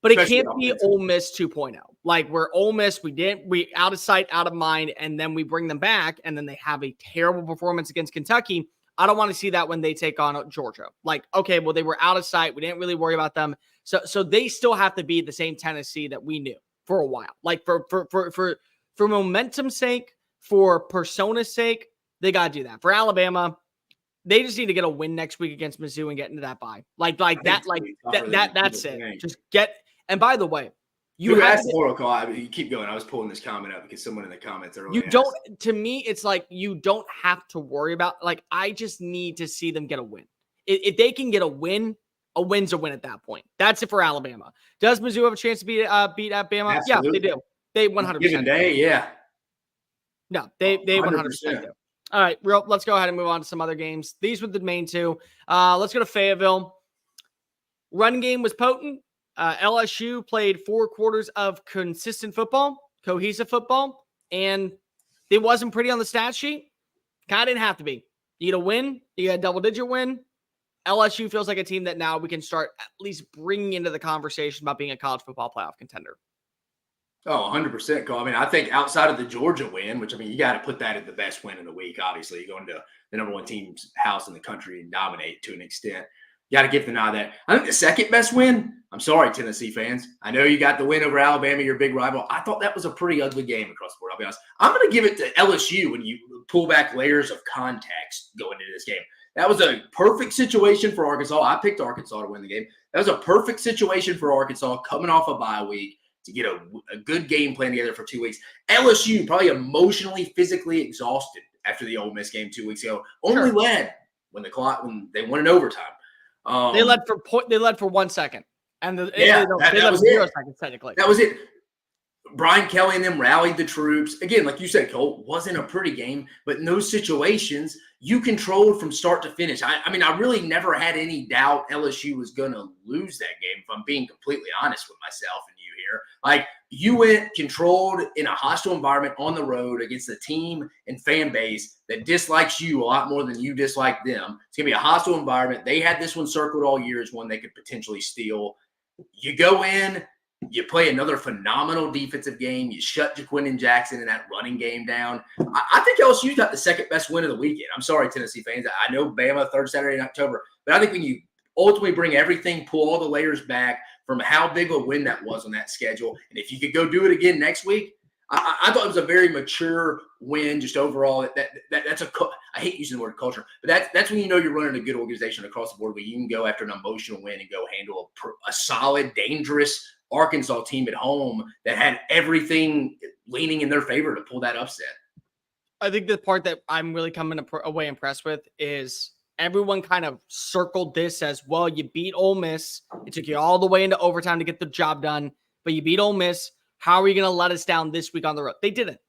But it can't be Ole Miss 2.0. Like we're Ole Miss, we out of sight, out of mind, and then we bring them back, and then they have a terrible performance against Kentucky. I don't want to see that when they take on Georgia. Like, okay, well, they were out of sight. We didn't really worry about them. So they still have to be the same Tennessee that we knew for a while. Like for momentum's sake, for persona's sake, they got to do that. For Alabama, they just need to get a win next week against Mizzou and get into that bye. That's it. Just get. And by the way, you asked Oracle. You keep going. I was pulling this comment up because someone in the comments earlier. To me, it's like you don't have to worry about. Like I just need to see them get a win. If they can get a win's a win at that point. That's it for Alabama. Does Mizzou have a chance to beat Alabama? Absolutely. Yeah, they do. They 100%. Given day, yeah. No, they 100% do. All right, let's go ahead and move on to some other games. These were the main two. Let's go to Fayetteville. Run game was potent. LSU played 4 quarters of consistent football, cohesive football, and it wasn't pretty on the stat sheet. Kind of didn't have to be. You get a win. You get a double-digit win. LSU feels like a team that now we can start at least bringing into the conversation about being a college football playoff contender. Oh, 100%, Cole. I mean, I think outside of the Georgia win, which, I mean, you got to put that at the best win in the week, obviously. You go into the number 1 team's house in the country and dominate to an extent. You got to give the nod that. I think the second best win, I'm sorry, Tennessee fans. I know you got the win over Alabama, your big rival. I thought that was a pretty ugly game across the board, I'll be honest. I'm going to give it to LSU when you pull back layers of context going into this game. That was a perfect situation for Arkansas. I picked Arkansas to win the game. That was a perfect situation for Arkansas coming off a bye week to get a good game plan together for 2 weeks. LSU probably emotionally, physically exhausted after the Ole Miss game 2 weeks ago. Only led when they won in overtime. They led for 1 second, and they led for 0 seconds technically. That was it. Brian Kelly and them rallied the troops. Again, like you said, Cole, wasn't a pretty game, but in those situations, you controlled from start to finish. I mean, I really never had any doubt LSU was going to lose that game, if I'm being completely honest with myself and you here. Like, you went controlled in a hostile environment on the road against a team and fan base that dislikes you a lot more than you dislike them. It's going to be a hostile environment. They had this one circled all year as one they could potentially steal. You go in, you play another phenomenal defensive game. You shut Jaquindon Jackson and that running game down. I think LSU got the second best win of the weekend. I'm sorry, Tennessee fans. I know Bama, 3rd Saturday in October. But I think when you ultimately bring everything, pull all the layers back from how big a win that was on that schedule, and if you could go do it again next week, I thought it was a very mature win just overall. That's I hate using the word culture, but that's when you know you're running a good organization across the board where you can go after an emotional win and go handle a solid, dangerous Arkansas team at home that had everything leaning in their favor to pull that upset. I think the part that I'm really coming away impressed with is everyone kind of circled this as, well, you beat Ole Miss. It took you all the way into overtime to get the job done, but you beat Ole Miss. How are you going to let us down this week on the road? They didn't.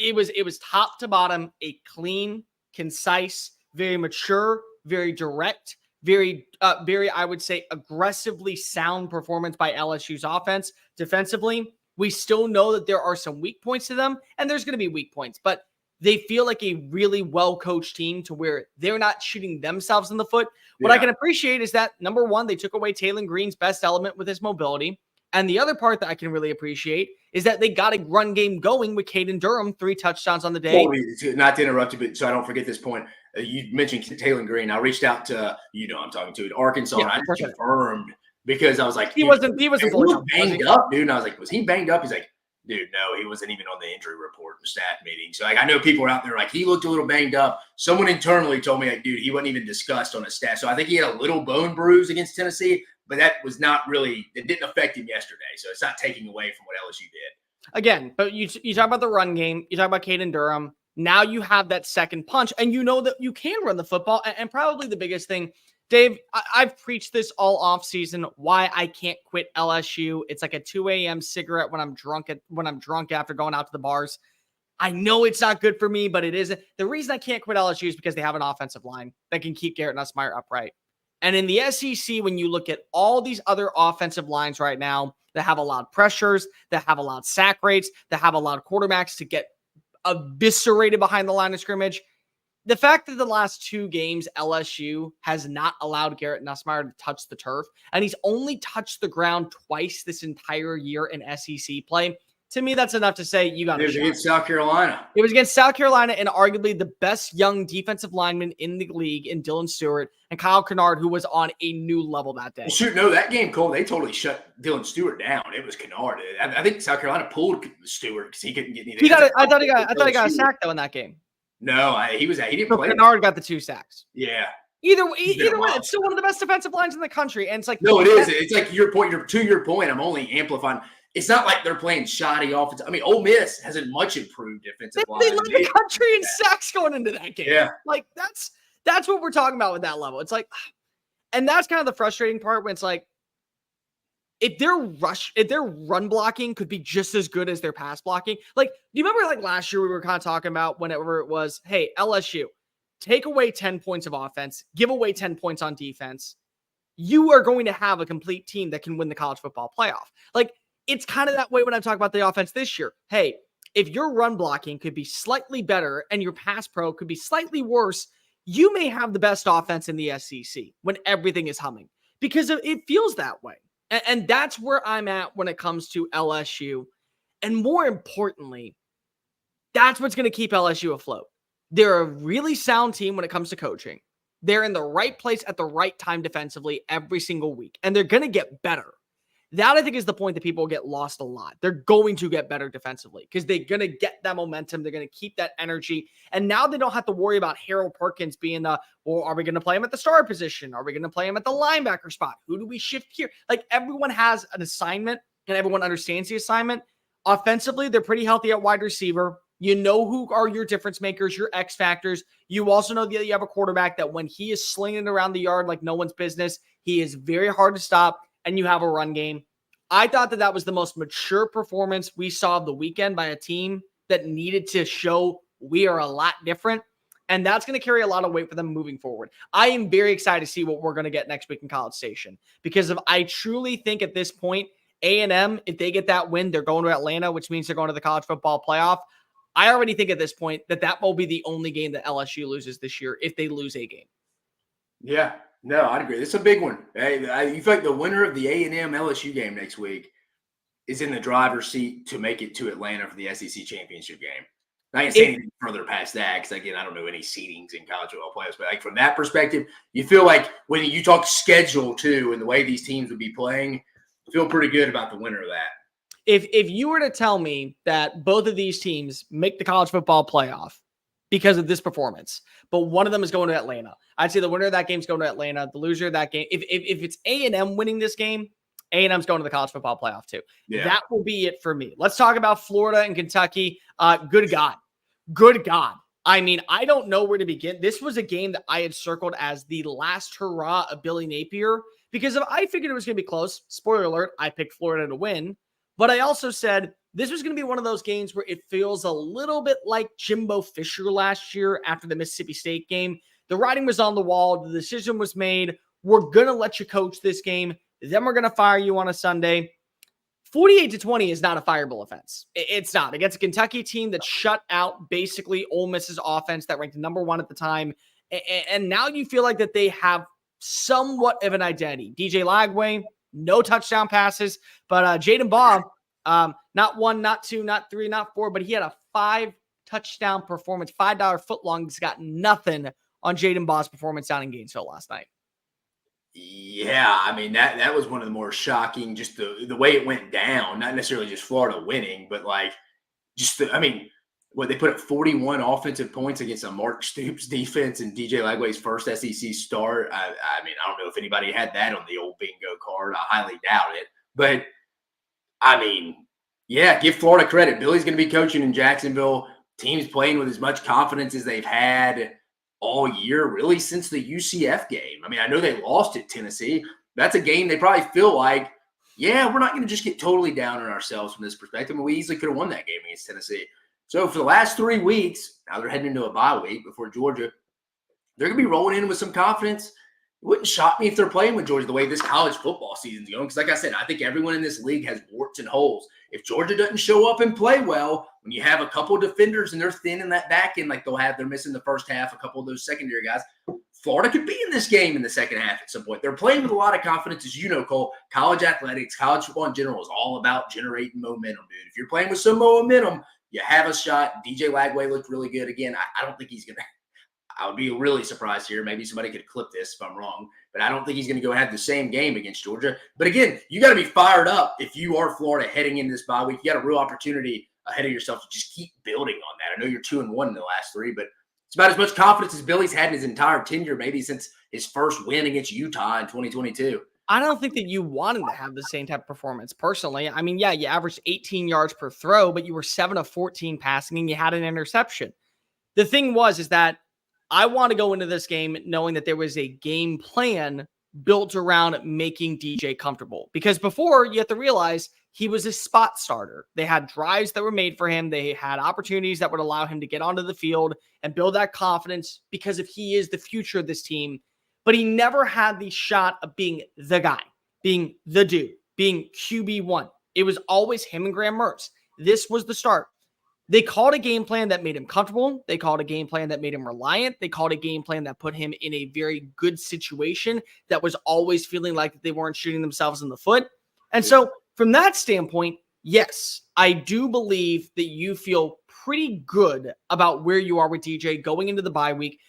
It was top to bottom, a clean, concise, very mature, very direct, very, I would say, aggressively sound performance by LSU's offense. Defensively, we still know that there are some weak points to them, and there's going to be weak points, but they feel like a really well-coached team to where they're not shooting themselves in the foot. What I can appreciate is that, number one, they took away Taylon Green's best element with his mobility. And the other part that I can really appreciate is that they got a run game going with Caden Durham, 3 touchdowns on the day. Well, not to interrupt you, but so I don't forget this point. You mentioned Taylon Green. I reached out to, I'm talking to Arkansas, and I confirmed because I was like, he wasn't banged up, dude. And I was like, was he banged up? He's like, dude, no, he wasn't even on the injury report and stat meeting. So, like, I know people are out there like, he looked a little banged up. Someone internally told me, like, dude, he wasn't even discussed on a stat. So I think he had a little bone bruise against Tennessee, but that was not really – it didn't affect him yesterday. So it's not taking away from what LSU did. Again, but you talk about the run game. You talk about Caden Durham. Now you have that second punch, and you know that you can run the football. And probably the biggest thing, Dave, I've preached this all offseason, why I can't quit LSU. It's like a 2 a.m. cigarette when I'm drunk after going out to the bars. I know it's not good for me, but it isn't. The reason I can't quit LSU is because they have an offensive line that can keep Garrett Nussmeier upright. And in the SEC, when you look at all these other offensive lines right now that have a lot of pressures, that have a lot of sack rates, that have a lot of quarterbacks to get eviscerated behind the line of scrimmage, the fact that the last 2 games, LSU has not allowed Garrett Nussmeier to touch the turf, and he's only touched the ground twice this entire year in SEC play, to me, that's enough to say you got a shot. Against South Carolina. It was against South Carolina and arguably the best young defensive lineman in the league in Dylan Stewart and Kyle Kennard, who was on a new level that day. Well, shoot, no, that game, Cole, they totally shut Dylan Stewart down. It was Kennard. I think South Carolina pulled Stewart because he couldn't get anything. I thought he got a sack, though, in that game. No, he didn't play. Kennard got the 2 sacks. Yeah. Either way, it's still one of the best defensive lines in the country. And it's like, no, it is. It's like your point. To your point, I'm only amplifying. It's not like they're playing shoddy offense. I mean, Ole Miss hasn't much improved defensive line. They led the country in sacks going into that game. Yeah. Like, that's what we're talking about with that level. It's like, and that's kind of the frustrating part when it's like, if their run blocking could be just as good as their pass blocking. Like, do you remember like last year we were kind of talking about whenever it was, hey, LSU, take away 10 points of offense, give away 10 points on defense. You are going to have a complete team that can win the college football playoff. Like, it's kind of that way when I'm talking about the offense this year. Hey, if your run blocking could be slightly better and your pass pro could be slightly worse, you may have the best offense in the SEC when everything is humming because it feels that way. And that's where I'm at when it comes to LSU. And more importantly, that's what's going to keep LSU afloat. They're a really sound team when it comes to coaching. They're in the right place at the right time defensively every single week, and they're going to get better. That, I think, is the point that people get lost a lot. They're going to get better defensively because they're going to get that momentum. They're going to keep that energy. And now they don't have to worry about Harold Perkins being well, are we going to play him at the star position? Are we going to play him at the linebacker spot? Who do we shift here? Like, everyone has an assignment and everyone understands the assignment. Offensively, they're pretty healthy at wide receiver. You know who are your difference makers, your X factors. You also know that you have a quarterback that when he is slinging around the yard like no one's business, he is very hard to stop. And you have a run game. I thought that was the most mature performance we saw of the weekend by a team that needed to show we are a lot different. And that's going to carry a lot of weight for them moving forward. I am very excited to see what we're going to get next week in College Station. Because I truly think at this point, A&M, if they get that win, they're going to Atlanta, which means they're going to the college football playoff. I already think at this point that will be the only game that LSU loses this year if they lose a game. Yeah. No, I'd agree. It's a big one. You feel like the winner of the A&M LSU game next week is in the driver's seat to make it to Atlanta for the SEC championship game. I can't say anything further past that because, again, I don't know any seedings in college football playoffs. But like from that perspective, you feel like when you talk schedule too and the way these teams would be playing, you feel pretty good about the winner of that. If you were to tell me that both of these teams make the college football playoff because of this performance, but one of them is going to Atlanta, I'd say the winner of that game is going to Atlanta. The loser of that game, if it's A&M winning this game, A&M's going to the college football playoff too. Yeah. That will be it for me. Let's talk about Florida and Kentucky. Good God. I mean, I don't know where to begin. This was a game that I had circled as the last hurrah of Billy Napier because if I figured it was going to be close, spoiler alert, I picked Florida to win. But I also said this was going to be one of those games where it feels a little bit like Jimbo Fisher last year after the Mississippi State game. The writing was on the wall. The decision was made. We're going to let you coach this game. Then we're going to fire you on a Sunday. 48-20 is not a fireable offense. It's not. Against a Kentucky team that shut out basically Ole Miss's offense that ranked number 1 at the time. And now you feel like that they have somewhat of an identity. DJ Lagway, no touchdown passes, but Jaden Baugh, not 1, not 2, not 3, not 4, but he had a 5-touchdown performance, $5 footlong. He's got nothing on Jaden Baugh's performance down in Gainesville last night. Yeah, I mean, that was one of the more shocking, just the way it went down, not necessarily just Florida winning, but like they put up 41 offensive points against a Mark Stoops defense and DJ Lagway's first SEC start. I mean, I don't know if anybody had that on the old bingo card. I highly doubt it. But, I mean, yeah, give Florida credit. Billy's going to be coaching in Jacksonville. Team's playing with as much confidence as they've had all year, really, since the UCF game. I mean, I know they lost at Tennessee. That's a game they probably feel like, yeah, we're not going to just get totally down on ourselves from this perspective. And we easily could have won that game against Tennessee. So for the last 3 weeks, now they're heading into a bye week before Georgia, they're going to be rolling in with some confidence. wouldn't shock me if they're playing with Georgia the way this college football season's going. Because like I said, I think everyone in this league has warts and holes. If Georgia doesn't show up and play well, when you have a couple of defenders and they're thin in that back end, like they're missing the first half, a couple of those secondary guys, Florida could be in this game in the second half at some point. They're playing with a lot of confidence, as you know, Cole. College athletics, college football in general is all about generating momentum, dude. If you're playing with some momentum, you have a shot. DJ Lagway looked really good. Again, I don't think he's going to – I would be really surprised here. Maybe somebody could clip this if I'm wrong, but I don't think he's going to go have the same game against Georgia. But again, you got to be fired up if you are Florida heading into this bye week. You got a real opportunity ahead of yourself to just keep building on that. I know you're 2-1 in the last 3, but it's about as much confidence as Billy's had in his entire tenure, maybe since his first win against Utah in 2022. I don't think that you want him to have the same type of performance personally. I mean, yeah, you averaged 18 yards per throw, but you were 7 of 14 passing and you had an interception. The thing is that I want to go into this game knowing that there was a game plan built around making DJ comfortable. Because before, you have to realize he was a spot starter. They had drives that were made for him. They had opportunities that would allow him to get onto the field and build that confidence because if he is the future of this team. But he never had the shot of being the guy, being the dude, being QB1. It was always him and Graham Mertz. This was the start. They called a game plan that made him comfortable. They called a game plan that made him reliant. They called a game plan that put him in a very good situation that was always feeling like they weren't shooting themselves in the foot. And so from that standpoint, yes, I do believe that you feel pretty good about where you are with DJ going into the bye week.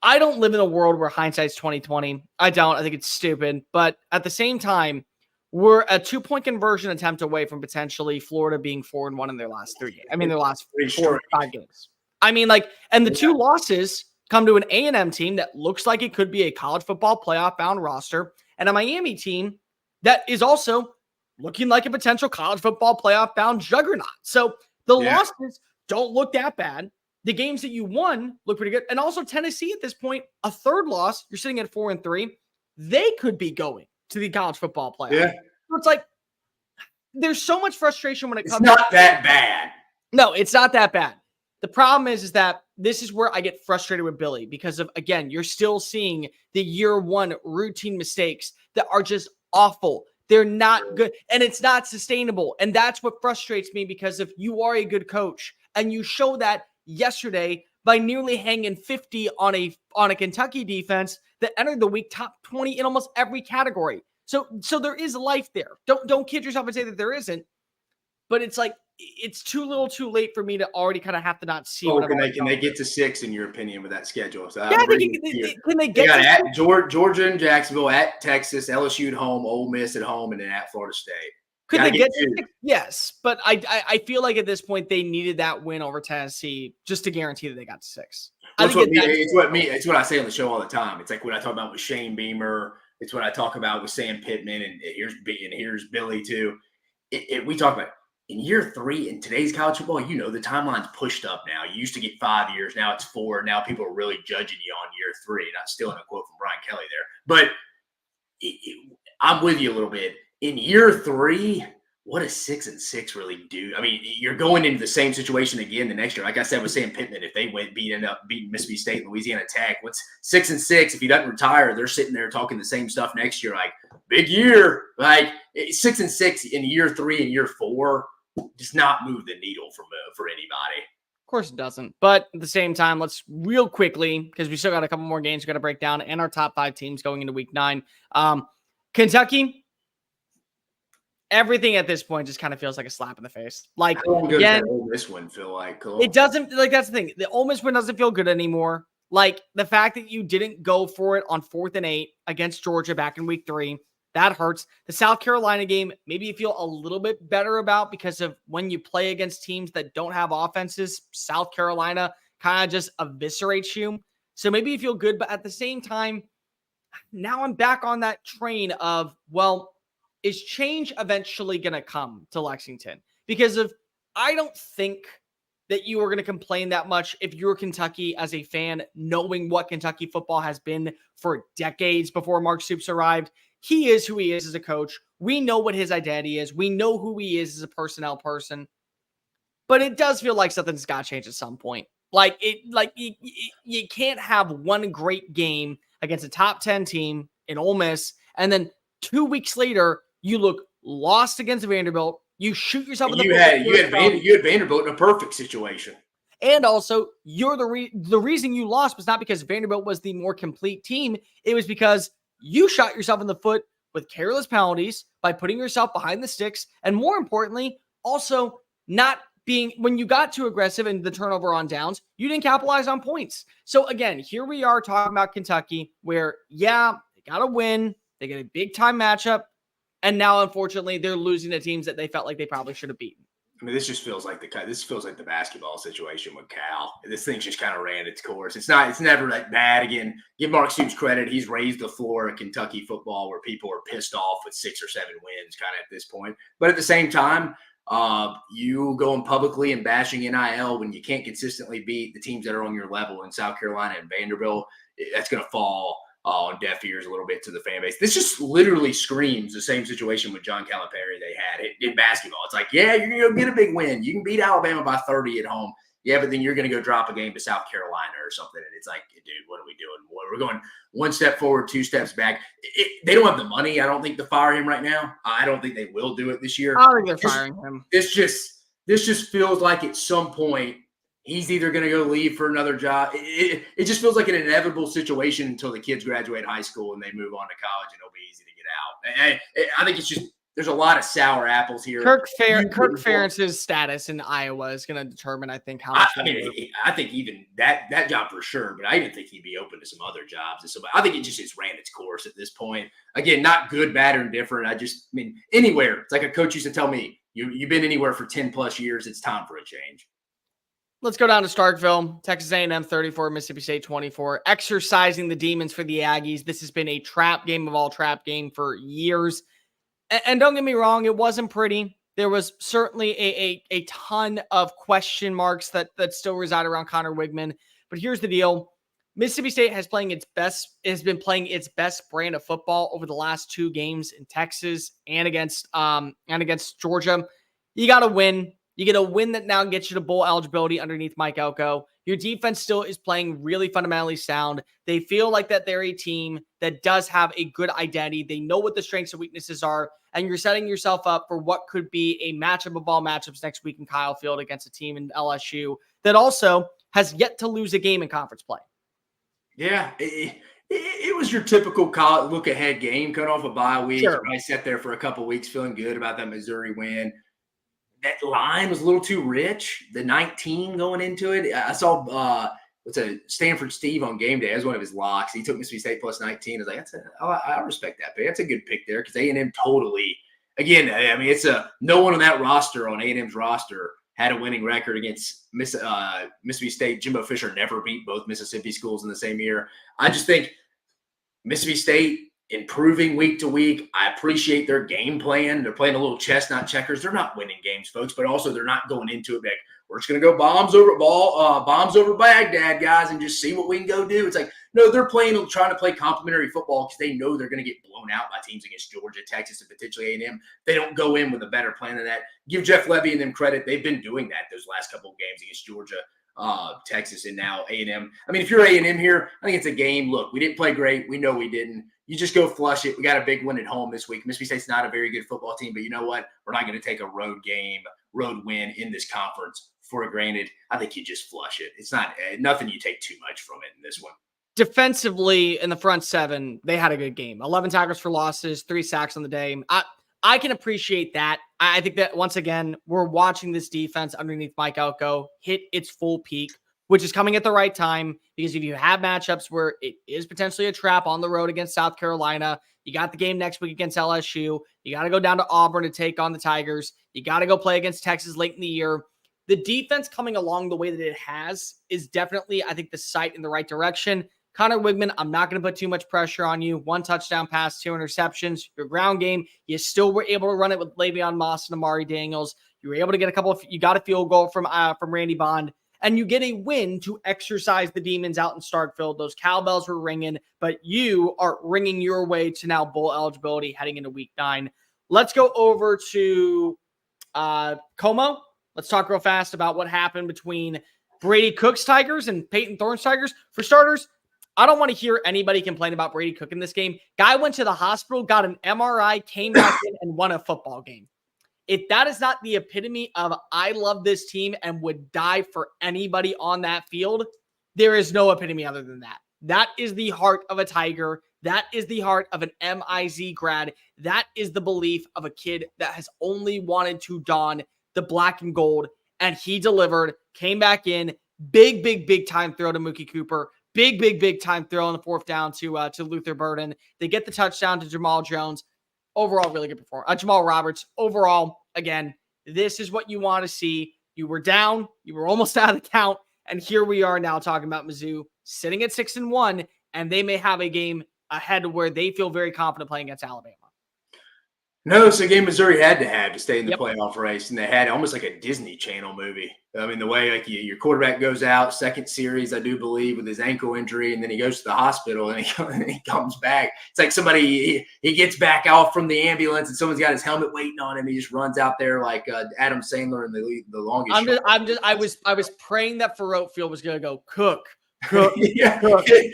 I don't live in a world where hindsight's 20/20. I don't. I think it's stupid. But at the same time, we're a 2-point conversion attempt away from potentially Florida being 4-1 in their last 3 games. I mean, their last 4 or 5 games. I mean, and the 2 losses come to an A&M team that looks like it could be a college football playoff bound roster and a Miami team that is also looking like a potential college football playoff bound juggernaut. So the losses don't look that bad. The games that you won look pretty good. And also Tennessee at this point, a 3rd loss, you're sitting at 4-3. They could be going to the college football playoff. Yeah. So it's like, there's so much frustration when it comes. It's not that bad. No, it's not that bad. The problem is that this is where I get frustrated with Billy because of, again, you're still seeing the year 1 routine mistakes that are just awful. They're not good and it's not sustainable. And that's what frustrates me because if you are a good coach and you show that yesterday by nearly hanging 50 on a Kentucky defense that entered the week top 20 in almost every category. So there is life there. Don't kid yourself and say that there isn't. But it's like it's too little, too late for me to already kind of have to not see. Can they get to 6 in your opinion with that schedule? So yeah, can they get at Georgia and Jacksonville, at Texas, LSU at home, Ole Miss at home, and then at Florida State. Could they get to 6? Yes, but I feel like at this point they needed that win over Tennessee just to guarantee that they got to 6. It's what I say on the show all the time. It's like what I talk about with Shane Beamer. It's what I talk about with Sam Pittman, and here's Billy too. We talk about in year 3 in today's college football. You know the timeline's pushed up now. You used to get 5 years, now it's 4. Now people are really judging you on year 3. Not stealing a quote from Brian Kelly there, but I'm with you a little bit. In year 3, what does 6-6 really do? I mean, you're going into the same situation again the next year. Like I said with Sam Pittman, if they beating Mississippi State and Louisiana Tech, what's 6-6? If he doesn't retire, they're sitting there talking the same stuff next year. Like, big year. Like 6-6 in year 3 and year 4 does not move the needle for anybody. Of course it doesn't. But at the same time, let's real quickly, because we still got a couple more games we got to break down and our top 5 teams going into week 9. Kentucky. Everything at this point just kind of feels like a slap in the face. Like, again, this one feel like cool. It doesn't, like, that's the thing. The Ole Miss win doesn't feel good anymore. Like, the fact that you didn't go for it on 4th and 8 against Georgia back in week 3, that hurts. The South Carolina game, maybe you feel a little bit better about because of when you play against teams that don't have offenses, South Carolina kind of just eviscerates you. So maybe you feel good, but at the same time, now I'm back on that train of, well, is change eventually going to come to Lexington? Because I don't think that you are going to complain that much if you're Kentucky as a fan, knowing what Kentucky football has been for decades before Mark Stoops arrived. He is who he is as a coach. We know what his identity is. We know who he is as a personnel person. But it does feel like something's got to change at some point. You can't have one great game against a top 10 team in Ole Miss. And then 2 weeks later, you look lost against Vanderbilt. You shoot yourself in the foot. You had Vanderbilt in a perfect situation. And also, you're the reason you lost was not because Vanderbilt was the more complete team. It was because you shot yourself in the foot with careless penalties by putting yourself behind the sticks. And more importantly, also not being, when you got too aggressive and the turnover on downs, you didn't capitalize on points. So again, here we are talking about Kentucky where, yeah, they got to win. They get a big time matchup. And now, unfortunately, they're losing to teams that they felt like they probably should have beaten. I mean, this feels like the basketball situation with Cal. This thing's just kind of ran its course. It's never that bad. Again, give Mark Stoops credit. He's raised the floor of Kentucky football where people are pissed off with 6 or 7 wins kind of at this point. But at the same time, you going publicly and bashing NIL when you can't consistently beat the teams that are on your level in South Carolina and Vanderbilt, that's going to fall on deaf ears a little bit to the fan base. This just literally screams the same situation with John Calipari they had in basketball. It's like, yeah, you're going to go get a big win. You can beat Alabama by 30 at home. Yeah, but then you're going to go drop a game to South Carolina or something. And it's like, dude, what are we doing? We're going 1 step forward, 2 steps back. They don't have the money, I don't think, to fire him right now. I don't think they will do it this year. I don't think they're firing him. This just feels like at some point he's either going to go leave for another job. It just feels like an inevitable situation until the kids graduate high school and they move on to college and it'll be easy to get out. I think it's just there's a lot of sour apples here. Kirk Ferentz's status in Iowa is going to determine, I think, how much. I think even that job for sure, but I even think he'd be open to some other jobs. And so I think it's ran its course at this point. Again, not good, bad, or indifferent. I mean, anywhere. It's like a coach used to tell me, you've been anywhere for 10 plus years. It's time for a change. Let's go down to Starkville. Texas A&M 34, Mississippi State 24. Exercising the demons for the Aggies. This has been a trap game of all trap game for years. And don't get me wrong, it wasn't pretty. There was certainly a ton of question marks that still reside around Connor Wigman. But here's the deal. Mississippi State has been playing its best brand of football over the last 2 games in Texas and against Georgia. You got to win. You get a win that now gets you to bowl eligibility underneath Mike Elko. Your defense still is playing really fundamentally sound. They feel like that they're a team that does have a good identity. They know what the strengths and weaknesses are, and you're setting yourself up for what could be a matchup of all matchups next week in Kyle Field against a team in LSU that also has yet to lose a game in conference play. Yeah, it was your typical look-ahead game, cut off a bye week. Sure. I sat there for a couple of weeks feeling good about that Missouri win. That line was a little too rich. The 19 going into it. I saw Stanford Steve on game day. That was one of his locks. He took Mississippi State plus 19. I was like, I respect that pick. That's a good pick there because A&M totally. Again, I mean, no one on that roster, on A&M's roster, had a winning record against Mississippi State. Jimbo Fisher never beat both Mississippi schools in the same year. I just think Mississippi State improving week to week. I appreciate their game plan. They're playing a little chess, not checkers. They're not winning games, folks, but also they're not going into it like, we're just going to go bombs over Baghdad, guys, and just see what we can go do. It's like, no, they're trying to play complimentary football because they know they're going to get blown out by teams against Georgia, Texas, and potentially A&M. They don't go in with a better plan than that. Give Jeff Levy and them credit. They've been doing that those last couple of games against Georgia, Texas, and now A&M. I mean, if you're A&M here, I think it's a game. Look, we didn't play great. We know we didn't. You just go flush it. We got a big win at home this week. Mississippi State's not a very good football team, but you know what? We're not going to take a road win in this conference for granted. I think you just flush it. It's not nothing you take too much from it in this one. Defensively, in the front 7, they had a good game. 11 tackles for losses, 3 sacks on the day. I can appreciate that. I think that, once again, we're watching this defense underneath Mike Elko hit its full peak, which is coming at the right time because if you have matchups where it is potentially a trap on the road against South Carolina, you got the game next week against LSU, you got to go down to Auburn to take on the Tigers, you got to go play against Texas late in the year. The defense coming along the way that it has is definitely, I think, the sight in the right direction. Connor Wigman, I'm not going to put too much pressure on you. 1 touchdown pass, 2 interceptions. Your ground game, you still were able to run it with Le'Veon Moss and Amari Daniels. You were able to get you got a field goal from Randy Bond. And you get a win to exercise the demons out in Starkville. Those cowbells were ringing, but you are ringing your way to now bowl eligibility heading into week 9. Let's go over to Como. Let's talk real fast about what happened between Brady Cook's Tigers and Peyton Thorne's Tigers. For starters, I don't want to hear anybody complain about Brady Cook in this game. Guy went to the hospital, got an MRI, came back in, and won a football game. If that is not the epitome of I love this team and would die for anybody on that field, there is no epitome other than that. That is the heart of a Tiger. That is the heart of an MIZ grad. That is the belief of a kid that has only wanted to don the black and gold, and he delivered, came back in, big time throw to Mookie Cooper, big time throw on the fourth down to Luther Burden. They get the touchdown to Jamal Jones. Overall, really good performance. Jamal Roberts. Overall, again, this is what you want to see. You were down. You were almost out of the count. And here we are now talking about Mizzou sitting at 6-1, and they may have a game ahead where they feel very confident playing against Alabama. No, it's a game Missouri had to have to stay in the playoff race, and they had almost like a Disney Channel movie. I mean, the way like your quarterback goes out, second series, I do believe, with his ankle injury, and then he goes to the hospital and he comes back. It's like somebody he gets back out from the ambulance, and someone's got his helmet waiting on him. He just runs out there like Adam Sandler in the longest. I was praying that Farote Field was going to go Cook. Yeah,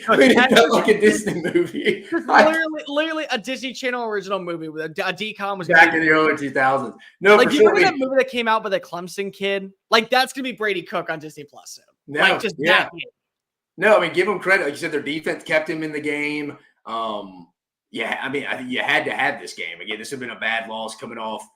I mean, it felt like a Disney movie. literally a Disney Channel original movie with a DCOM was back in the early 2000s. No, like for you sure. remember that movie that came out with a Clemson kid? Like that's gonna be Brady Cook on Disney Plus soon. No, like just that kid. No, I mean, give them credit. Like you said, their defense kept him in the game. Yeah, I mean, I think you had to have this game. Again, this would have been a bad loss coming off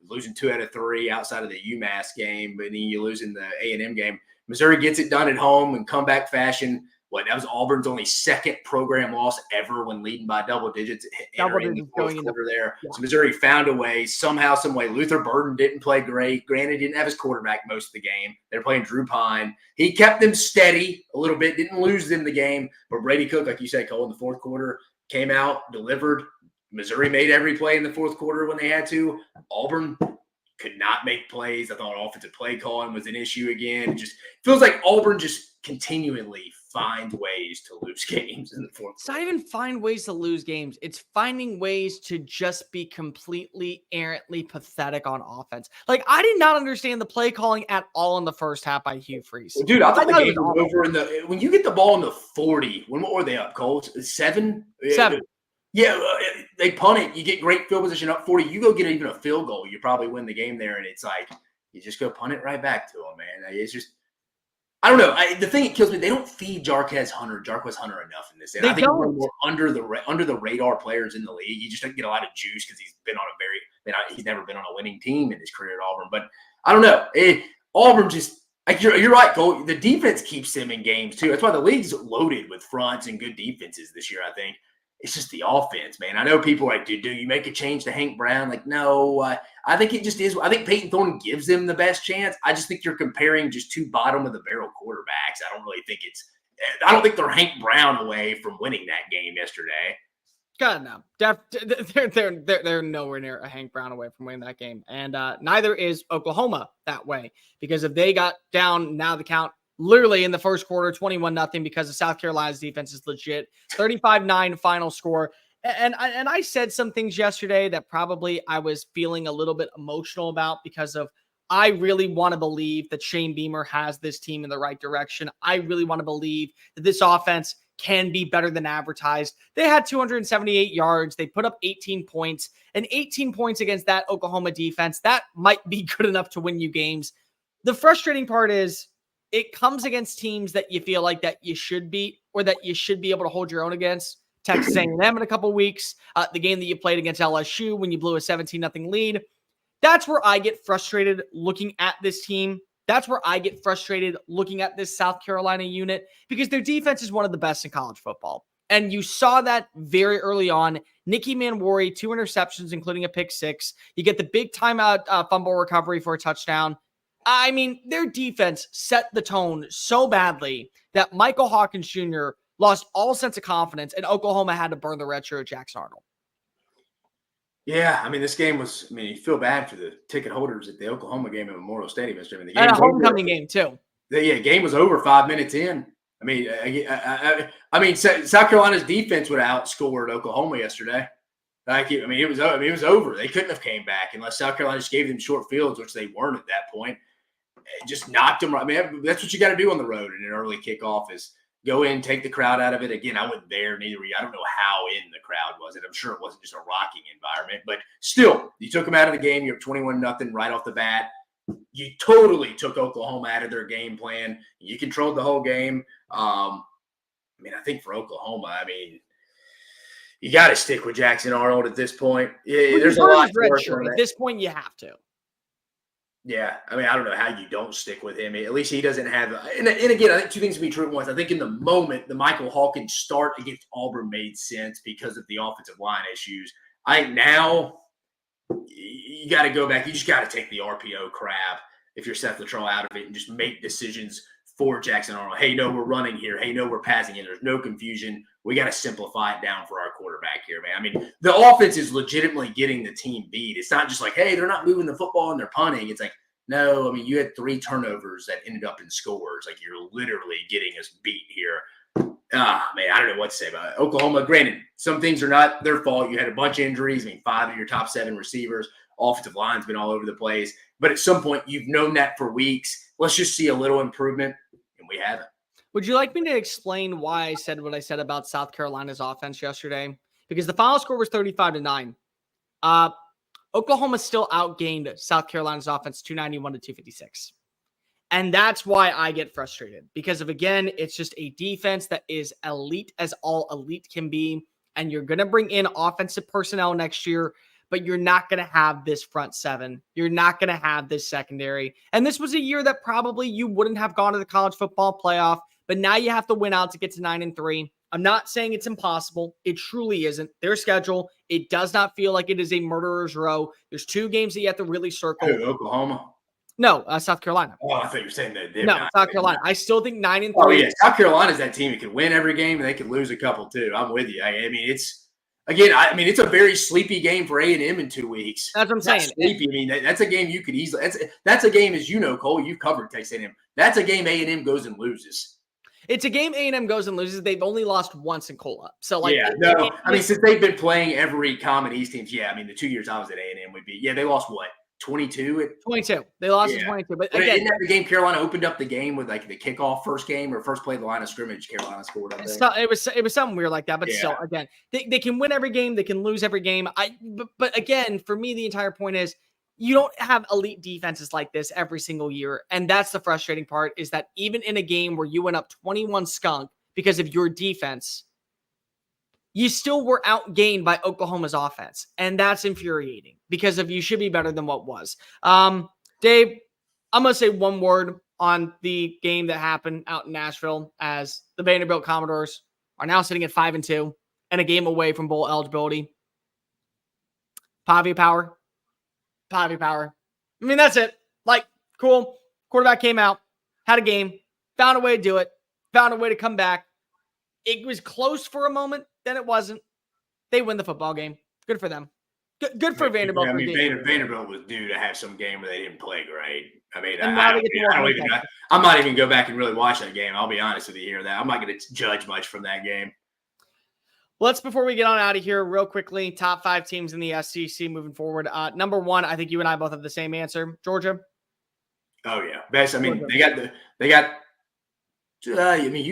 losing 2 out of 3 outside of the UMass game, but then you losing the A&M game. Missouri gets it done at home in comeback fashion. That was Auburn's only second program loss ever when leading by double digits entering the fourth quarter there. Yeah. So Missouri found a way somehow, some way. Luther Burden didn't play great. Granted, he didn't have his quarterback most of the game. They're playing Drew Pine. He kept them steady a little bit, didn't lose them the game. But Brady Cook, like you said, Cole, in the fourth quarter, came out, delivered. Missouri made every play in the fourth quarter when they had to. Auburn could not make plays. I thought offensive play calling was an issue again. It just feels like Auburn just continually find ways to lose games in the fourth. It's not even find ways to lose games. It's finding ways to just be completely errantly pathetic on offense. Like, I did not understand the play calling at all in the first half by Hugh Freeze. Well, dude, I thought the game was over when you get the ball in the 40. What were they up, Cole? 7? 7. Yeah, they punt it. You get great field position up 40. You go get even a field goal, you probably win the game there. And it's like you just go punt it right back to them, man. It's just I don't know. The thing that kills me, they don't feed Jarquez Hunter enough in this. And I think we're more under the radar players in the league. He just doesn't get a lot of juice because he's been on he's never been on a winning team in his career at Auburn. But I don't know. Auburn just like you're right, Cole. The defense keeps them in games too. That's why the league's loaded with fronts and good defenses this year. I think. It's just the offense, man. I know people are like, do you make a change to Hank Brown? Like, no, I think it just is. I think Peyton Thorne gives them the best chance. I just think you're comparing just 2 bottom-of-the-barrel quarterbacks. I don't think they're Hank Brown away from winning that game yesterday. God, no. They're nowhere near a Hank Brown away from winning that game. And neither is Oklahoma that way. Because if they got down, now the count, literally in the first quarter, 21-0 because of South Carolina's defense is legit. 35-9 final score. And I said some things yesterday that probably I was feeling a little bit emotional about because of I really want to believe that Shane Beamer has this team in the right direction. I really want to believe that this offense can be better than advertised. They had 278 yards. They put up 18 points. And 18 points against that Oklahoma defense, that might be good enough to win you games. The frustrating part is it comes against teams that you feel like that you should beat or that you should be able to hold your own against. Texas A&M in a couple weeks, the game that you played against LSU when you blew a 17-0 lead. That's where I get frustrated looking at this team. That's where I get frustrated looking at this South Carolina unit because their defense is one of the best in college football. And you saw that very early on. Nicky Manwari, 2 interceptions, including a pick 6. You get the big timeout fumble recovery for a touchdown. I mean, their defense set the tone so badly that Michael Hawkins Jr. lost all sense of confidence, and Oklahoma had to burn the redshirt Jackson Arnold. Yeah, I mean, this game was – I mean, you feel bad for the ticket holders at the Oklahoma game at Memorial Stadium yesterday. I mean, the game and a homecoming game, too. The game was over 5 minutes in. I mean, South Carolina's defense would have outscored Oklahoma yesterday. It was over. They couldn't have came back unless South Carolina just gave them short fields, which they weren't at that point. It just knocked them right. I mean, that's what you got to do on the road in an early kickoff is go in, take the crowd out of it. Again, I wasn't there, neither were you. I don't know how in the crowd was it. I'm sure it wasn't just a rocking environment, but still, you took them out of the game. You're 21-0 right off the bat. You totally took Oklahoma out of their game plan. You controlled the whole game. I think for Oklahoma, you got to stick with Jackson Arnold at this point. Yeah, there's a lot to work on. At this point, you have to. Yeah, I don't know how you don't stick with him. At least he doesn't have – and again, I think two things can be true at once. I think in the moment, the Michael Hawkins start against Auburn made sense because of the offensive line issues. I think now you got to go back. You just got to take the RPO crap if you're Seth Littrell out of it and just make decisions for Jackson Arnold. Hey, no, we're running here. Hey, no, we're passing in. There's no confusion. We got to simplify it down for our quarterback here, man. The offense is legitimately getting the team beat. It's not just like, hey, they're not moving the football and they're punting. It's like, no, you had 3 turnovers that ended up in scores. Like, you're literally getting us beat here. I don't know what to say about it. Oklahoma, granted, some things are not their fault. You had a bunch of injuries. 5 of your top 7 receivers. Offensive line's been all over the place. But at some point, you've known that for weeks. Let's just see a little improvement, and we haven't. Would you like me to explain why I said what I said about South Carolina's offense yesterday? Because the final score was 35-9. Oklahoma still outgained South Carolina's offense 291 to 256. And that's why I get frustrated. Because again, it's just a defense that is elite as all elite can be. And you're going to bring in offensive personnel next year, but you're not going to have this front 7. You're not going to have this secondary. And this was a year that probably you wouldn't have gone to the college football playoff. But now you have to win out to get to 9-3. I'm not saying it's impossible. It truly isn't. Their schedule, it does not feel like it is a murderer's row. There's 2 games that you have to really circle. Oklahoma? No, South Carolina. Oh, I thought you were saying that. No, South Carolina. I still think 9-3. Oh, yeah. South Carolina's that team that can win every game and they can lose a couple too. I'm with you. It's a very sleepy game for A&M in 2 weeks. That's what I'm saying. Sleepy. That's a game you could easily. That's a game, as you know, Cole. You've covered Texas A&M. That's a game A&M goes and loses. It's a game A&M goes and loses. They've only lost once in Cola. So since they've been playing every common East teams, the 2 years I was at A&M would be, they lost what? 22? 22. They lost at 22. But again, isn't that the game Carolina opened up the game with like the kickoff first game or first play of the line of scrimmage? Carolina scored. It was something weird like that. But still, again, they can win every game. They can lose every game. But again, for me, the entire point is you don't have elite defenses like this every single year. And that's the frustrating part, is that even in a game where you went up 21 skunk because of your defense, you still were outgained by Oklahoma's offense. And that's infuriating because you should be better than what was. Dave, I'm going to say one word on the game that happened out in Nashville, as the Vanderbilt Commodores are now sitting at 5-2 and a game away from bowl eligibility. Pavia power. That's it. Cool. Quarterback came out, had a game, found a way to do it, found a way to come back. It was close for a moment, then it wasn't. They win the football game. Good for them. Good for Vanderbilt. Vanderbilt was due to have some game where they didn't play great. I'm not even go back and really watch that game. I'll be honest with you here. I'm not going to judge much from that game. Before we get on out of here, real quickly, top 5 teams in the SEC moving forward. Number 1, I think you and I both have the same answer. Georgia. Oh yeah, best. You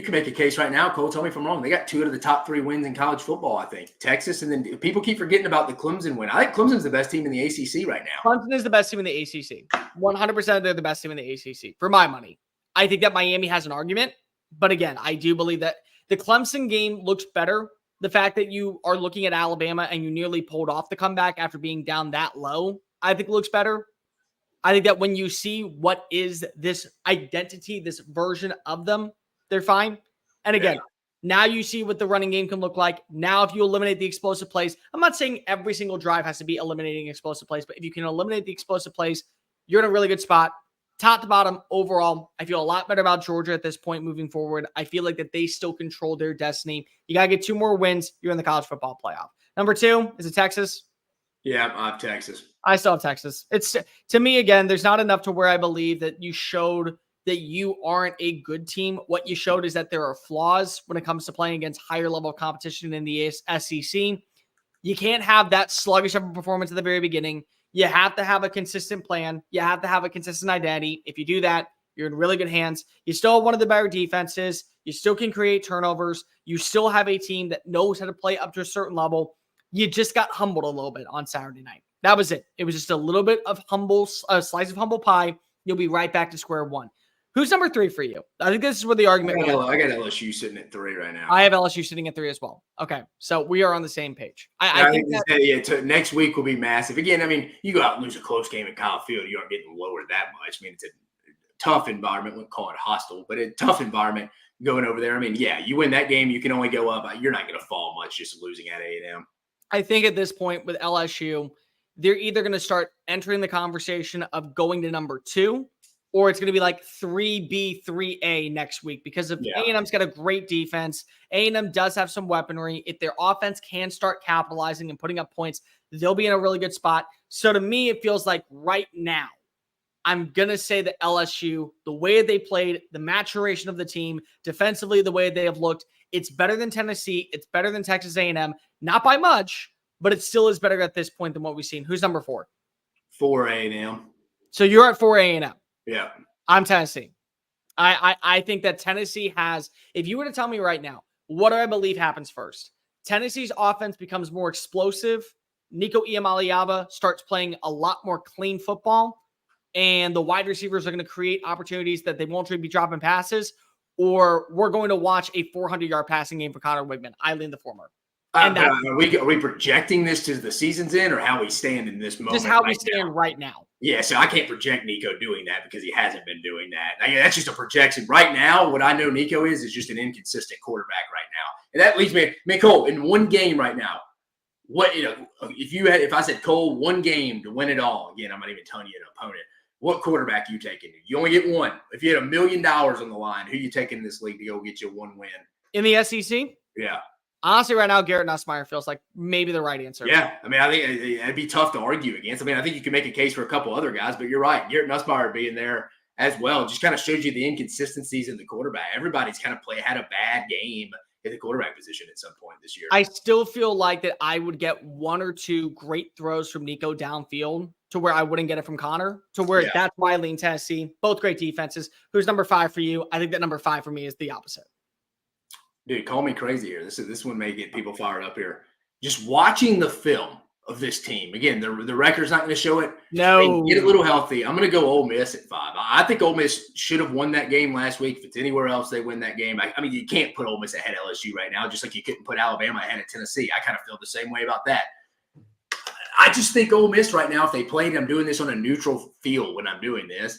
can make a case right now, Cole. Tell me if I'm wrong. They got 2 out of the top 3 wins in college football, I think. Texas, and then people keep forgetting about the Clemson win. I think Clemson's the best team in the ACC right now. Clemson is the best team in the ACC. 100% they're the best team in the ACC, for my money. I think that Miami has an argument, but again, I do believe that the Clemson game looks better. The fact that you are looking at Alabama and you nearly pulled off the comeback after being down that low, I think looks better. I think that when you see what is this identity, this version of them, they're fine. And again, now you see what the running game can look like. Now, if you eliminate the explosive plays, I'm not saying every single drive has to be eliminating explosive plays, but if you can eliminate the explosive plays, you're in a really good spot. Top to bottom, overall, I feel a lot better about Georgia at this point moving forward. I feel like that they still control their destiny. You got to get 2 more wins. You're in the college football playoff. Number 2, is it Texas? Yeah, I have Texas. I still have Texas. It's, to me, again, there's not enough to where I believe that you showed that you aren't a good team. What you showed is that there are flaws when it comes to playing against higher level competition in the SEC. You can't have that sluggish of a performance at the very beginning. You have to have a consistent plan. You have to have a consistent identity. If you do that, you're in really good hands. You still have one of the better defenses. You still can create turnovers. You still have a team that knows how to play up to a certain level. You just got humbled a little bit on Saturday night. That was it. It was just a little bit of slice of humble pie. You'll be right back to square one. Who's number 3 for you? I think this is where the argument. I got LSU sitting at 3 right now. I have LSU sitting at 3 as well. Okay, so we are on the same page. I think that next week will be massive. Again, I mean, you go out and lose a close game at Kyle Field, you aren't getting lowered that much. I mean, it's a tough environment. Wouldn't call it hostile, but a tough environment going over there. I mean, yeah, you win that game, you can only go up. You're not going to fall much just losing at A&M. I think at this point with LSU, they're either going to start entering the conversation of going to number 2, or it's going to be like 3B, 3A next week because of A&M's got a great defense. A&M does have some weaponry. If their offense can start capitalizing and putting up points, they'll be in a really good spot. So to me, it feels like right now, I'm going to say that LSU, the way they played, the maturation of the team, defensively, the way they have looked, it's better than Tennessee. It's better than Texas A&M. Not by much, but it still is better at this point than what we've seen. Who's number 4? 4 A&M. So you're at 4 A&M. Yeah. I'm Tennessee. I think that Tennessee has, if you were to tell me right now, what do I believe happens first? Tennessee's offense becomes more explosive. Nico Iamaleava starts playing a lot more clean football, and the wide receivers are going to create opportunities that they won't be dropping passes, or we're going to watch a 400-yard passing game for Connor Wigman. I lean the former. Are we projecting this to the season's end, or how we stand in this moment? Just how we stand right now. Yeah, so I can't project Nico doing that because he hasn't been doing that. That's just a projection. Right now, what I know Nico is just an inconsistent quarterback right now. And that leads me, Cole, in one game right now, if I said, Cole, one game to win it all, again, I'm not even telling you an opponent, what quarterback you taking? You only get one. If you had $1 million on the line, who you taking in this league to go get you one win? In the SEC? Yeah. Honestly, right now, Garrett Nussmeier feels like maybe the right answer. Yeah, I mean, I think it'd be tough to argue against. I mean, I think you can make a case for a couple other guys, but you're right. Garrett Nussmeier being there as well just kind of shows you the inconsistencies in the quarterback. Everybody's kind of had a bad game at the quarterback position at some point this year. I still feel like that I would get 1 or 2 great throws from Nico downfield to where I wouldn't get it from Connor, to where that's why I lean Tennessee. Both great defenses. Who's number 5 for you? I think that number 5 for me is the opposite. Dude, call me crazy here. This one may get people fired up here. Just watching the film of this team. Again, the record's not going to show it. No. Get a little healthy. I'm going to go Ole Miss at 5. I think Ole Miss should have won that game last week. If it's anywhere else they win that game. I mean, you can't put Ole Miss ahead of LSU right now, just like you couldn't put Alabama ahead of Tennessee. I kind of feel the same way about that. I just think Ole Miss right now, if they played, I'm doing this on a neutral field when I'm doing this.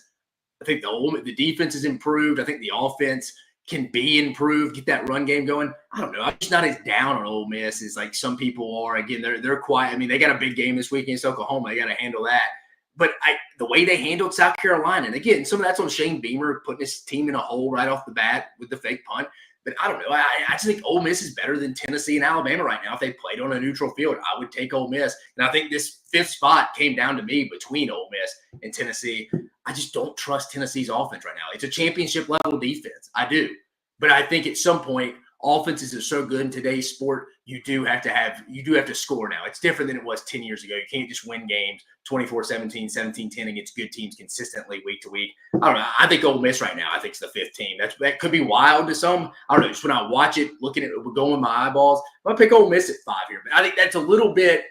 I think the defense is improved. I think the offense can be improved, get that run game going. I don't know. I'm just not as down on Ole Miss as like some people are. Again, they're quiet. I mean, they got a big game this week against Oklahoma. They got to handle that. But the way they handled South Carolina, and again, some of that's on Shane Beamer putting his team in a hole right off the bat with the fake punt. But I don't know. I just think Ole Miss is better than Tennessee and Alabama right now. If they played on a neutral field, I would take Ole Miss. And I think this 5th spot came down to me between Ole Miss and Tennessee. I just don't trust Tennessee's offense right now. It's a championship level defense. I do. But I think at some point, offenses are so good in today's sport, you do have to score now. It's different than it was 10 years ago. You can't just win games 24-17, 17-10 against good teams consistently week to week. I don't know. I think Ole Miss right now, I think it's the 5th team. That could be wild to some. I don't know. Just when I watch it, looking at it, going with my eyeballs, I'm going to pick Ole Miss at 5 here. But I think that's a little bit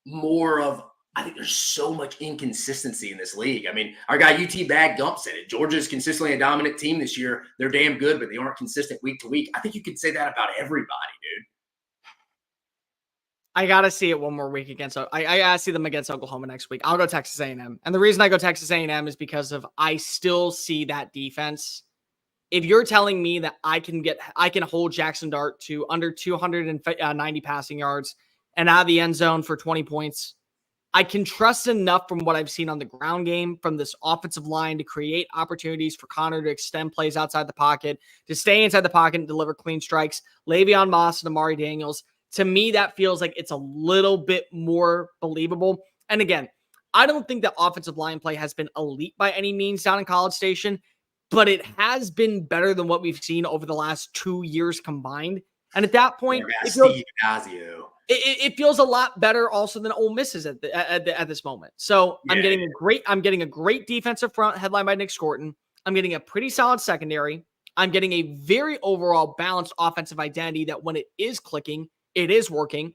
more of, I think there's so much inconsistency in this league. I mean, our guy UT Bag Gump said it. Georgia's consistently a dominant team this year. They're damn good, but they aren't consistent week to week. I think you could say that about everybody, dude. I got to see it one more week against – I got to see them against Oklahoma next week. I'll go Texas A&M. And the reason I go Texas A&M is because of I still see that defense. If you're telling me that I can hold Jackson Dart to under 290 passing yards and out of the end zone for 20 points – I can trust enough from what I've seen on the ground game from this offensive line to create opportunities for Connor to extend plays outside the pocket, to stay inside the pocket and deliver clean strikes. Le'Veon Moss and Amari Daniels. To me, that feels like it's a little bit more believable. And again, I don't think the offensive line play has been elite by any means down in College Station, but it has been better than what we've seen over the last 2 years combined. And at that point, it feels a lot better also than Ole Miss is at this moment. So I'm getting a great defensive front headlined by Nick Scorton. I'm getting a pretty solid secondary. I'm getting a very overall balanced offensive identity that when it is clicking, it is working.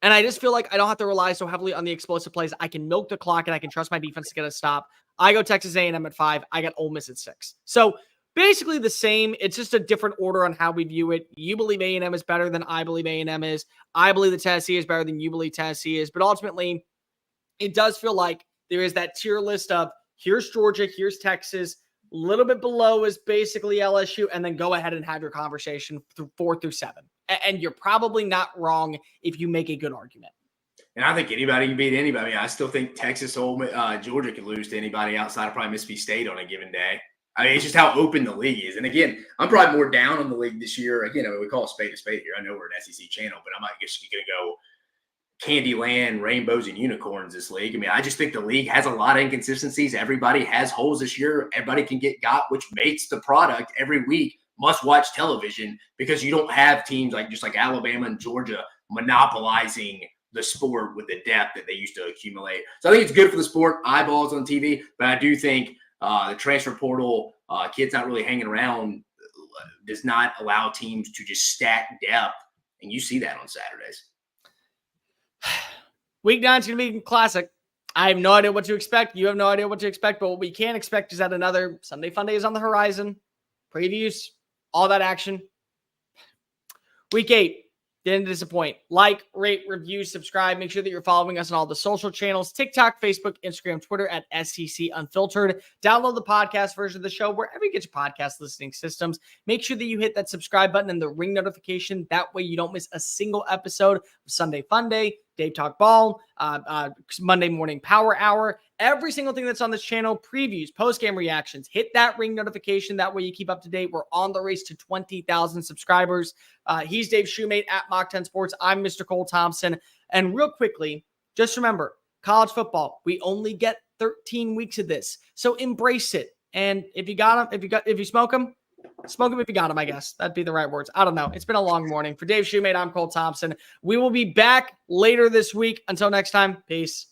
And I just feel like I don't have to rely so heavily on the explosive plays. I can milk the clock and I can trust my defense to get a stop. I go Texas A&M at 5. I got Ole Miss at 6. So basically the same. It's just a different order on how we view it. You believe A&M is better than I believe A&M is. I believe that Tennessee is better than you believe Tennessee is. But ultimately, it does feel like there is that tier list of here's Georgia, here's Texas. A little bit below is basically LSU, and then go ahead and have your conversation through 4 through 7. And you're probably not wrong if you make a good argument. And I think anybody can beat anybody. I still think Texas, Georgia could lose to anybody outside of probably Mississippi State on a given day. I mean, it's just how open the league is. And again, I'm probably more down on the league this year. Again, I mean, we call a spade here. I know we're an SEC channel, but I'm not just going to go Candyland, rainbows, and unicorns this league. I mean, I just think the league has a lot of inconsistencies. Everybody has holes this year. Everybody can get got, which makes the product every week must-watch television because you don't have teams like Alabama and Georgia monopolizing the sport with the depth that they used to accumulate. So I think it's good for the sport, eyeballs on TV, but I do think the transfer portal, kids not really hanging around, does not allow teams to just stack depth, and you see that on Saturdays. Week 9 is going to be classic. I have no idea what to expect. You have no idea what to expect, but what we can expect is that another Sunday Funday is on the horizon. Previews, all that action. Week 8, didn't disappoint. Like, rate, review, subscribe. Make sure that you're following us on all the social channels, TikTok, Facebook, Instagram, Twitter at SEC Unfiltered. Download the podcast version of the show wherever you get your podcast listening systems. Make sure that you hit that subscribe button and the ring notification. That way you don't miss a single episode of Sunday Funday, Dave Talk Ball, Monday Morning Power Hour. Every single thing that's on this channel, previews, post-game reactions, hit that ring notification. That way you keep up to date. We're on the race to 20,000 subscribers. He's Dave Shumate at Mock 10 Sports. I'm Mr. Cole Thompson. And real quickly, just remember, college football, we only get 13 weeks of this. So embrace it. And if you got them, if you smoke them if you got them, I guess. That'd be the right words. I don't know. It's been a long morning. For Dave Shumate, I'm Cole Thompson. We will be back later this week. Until next time, peace.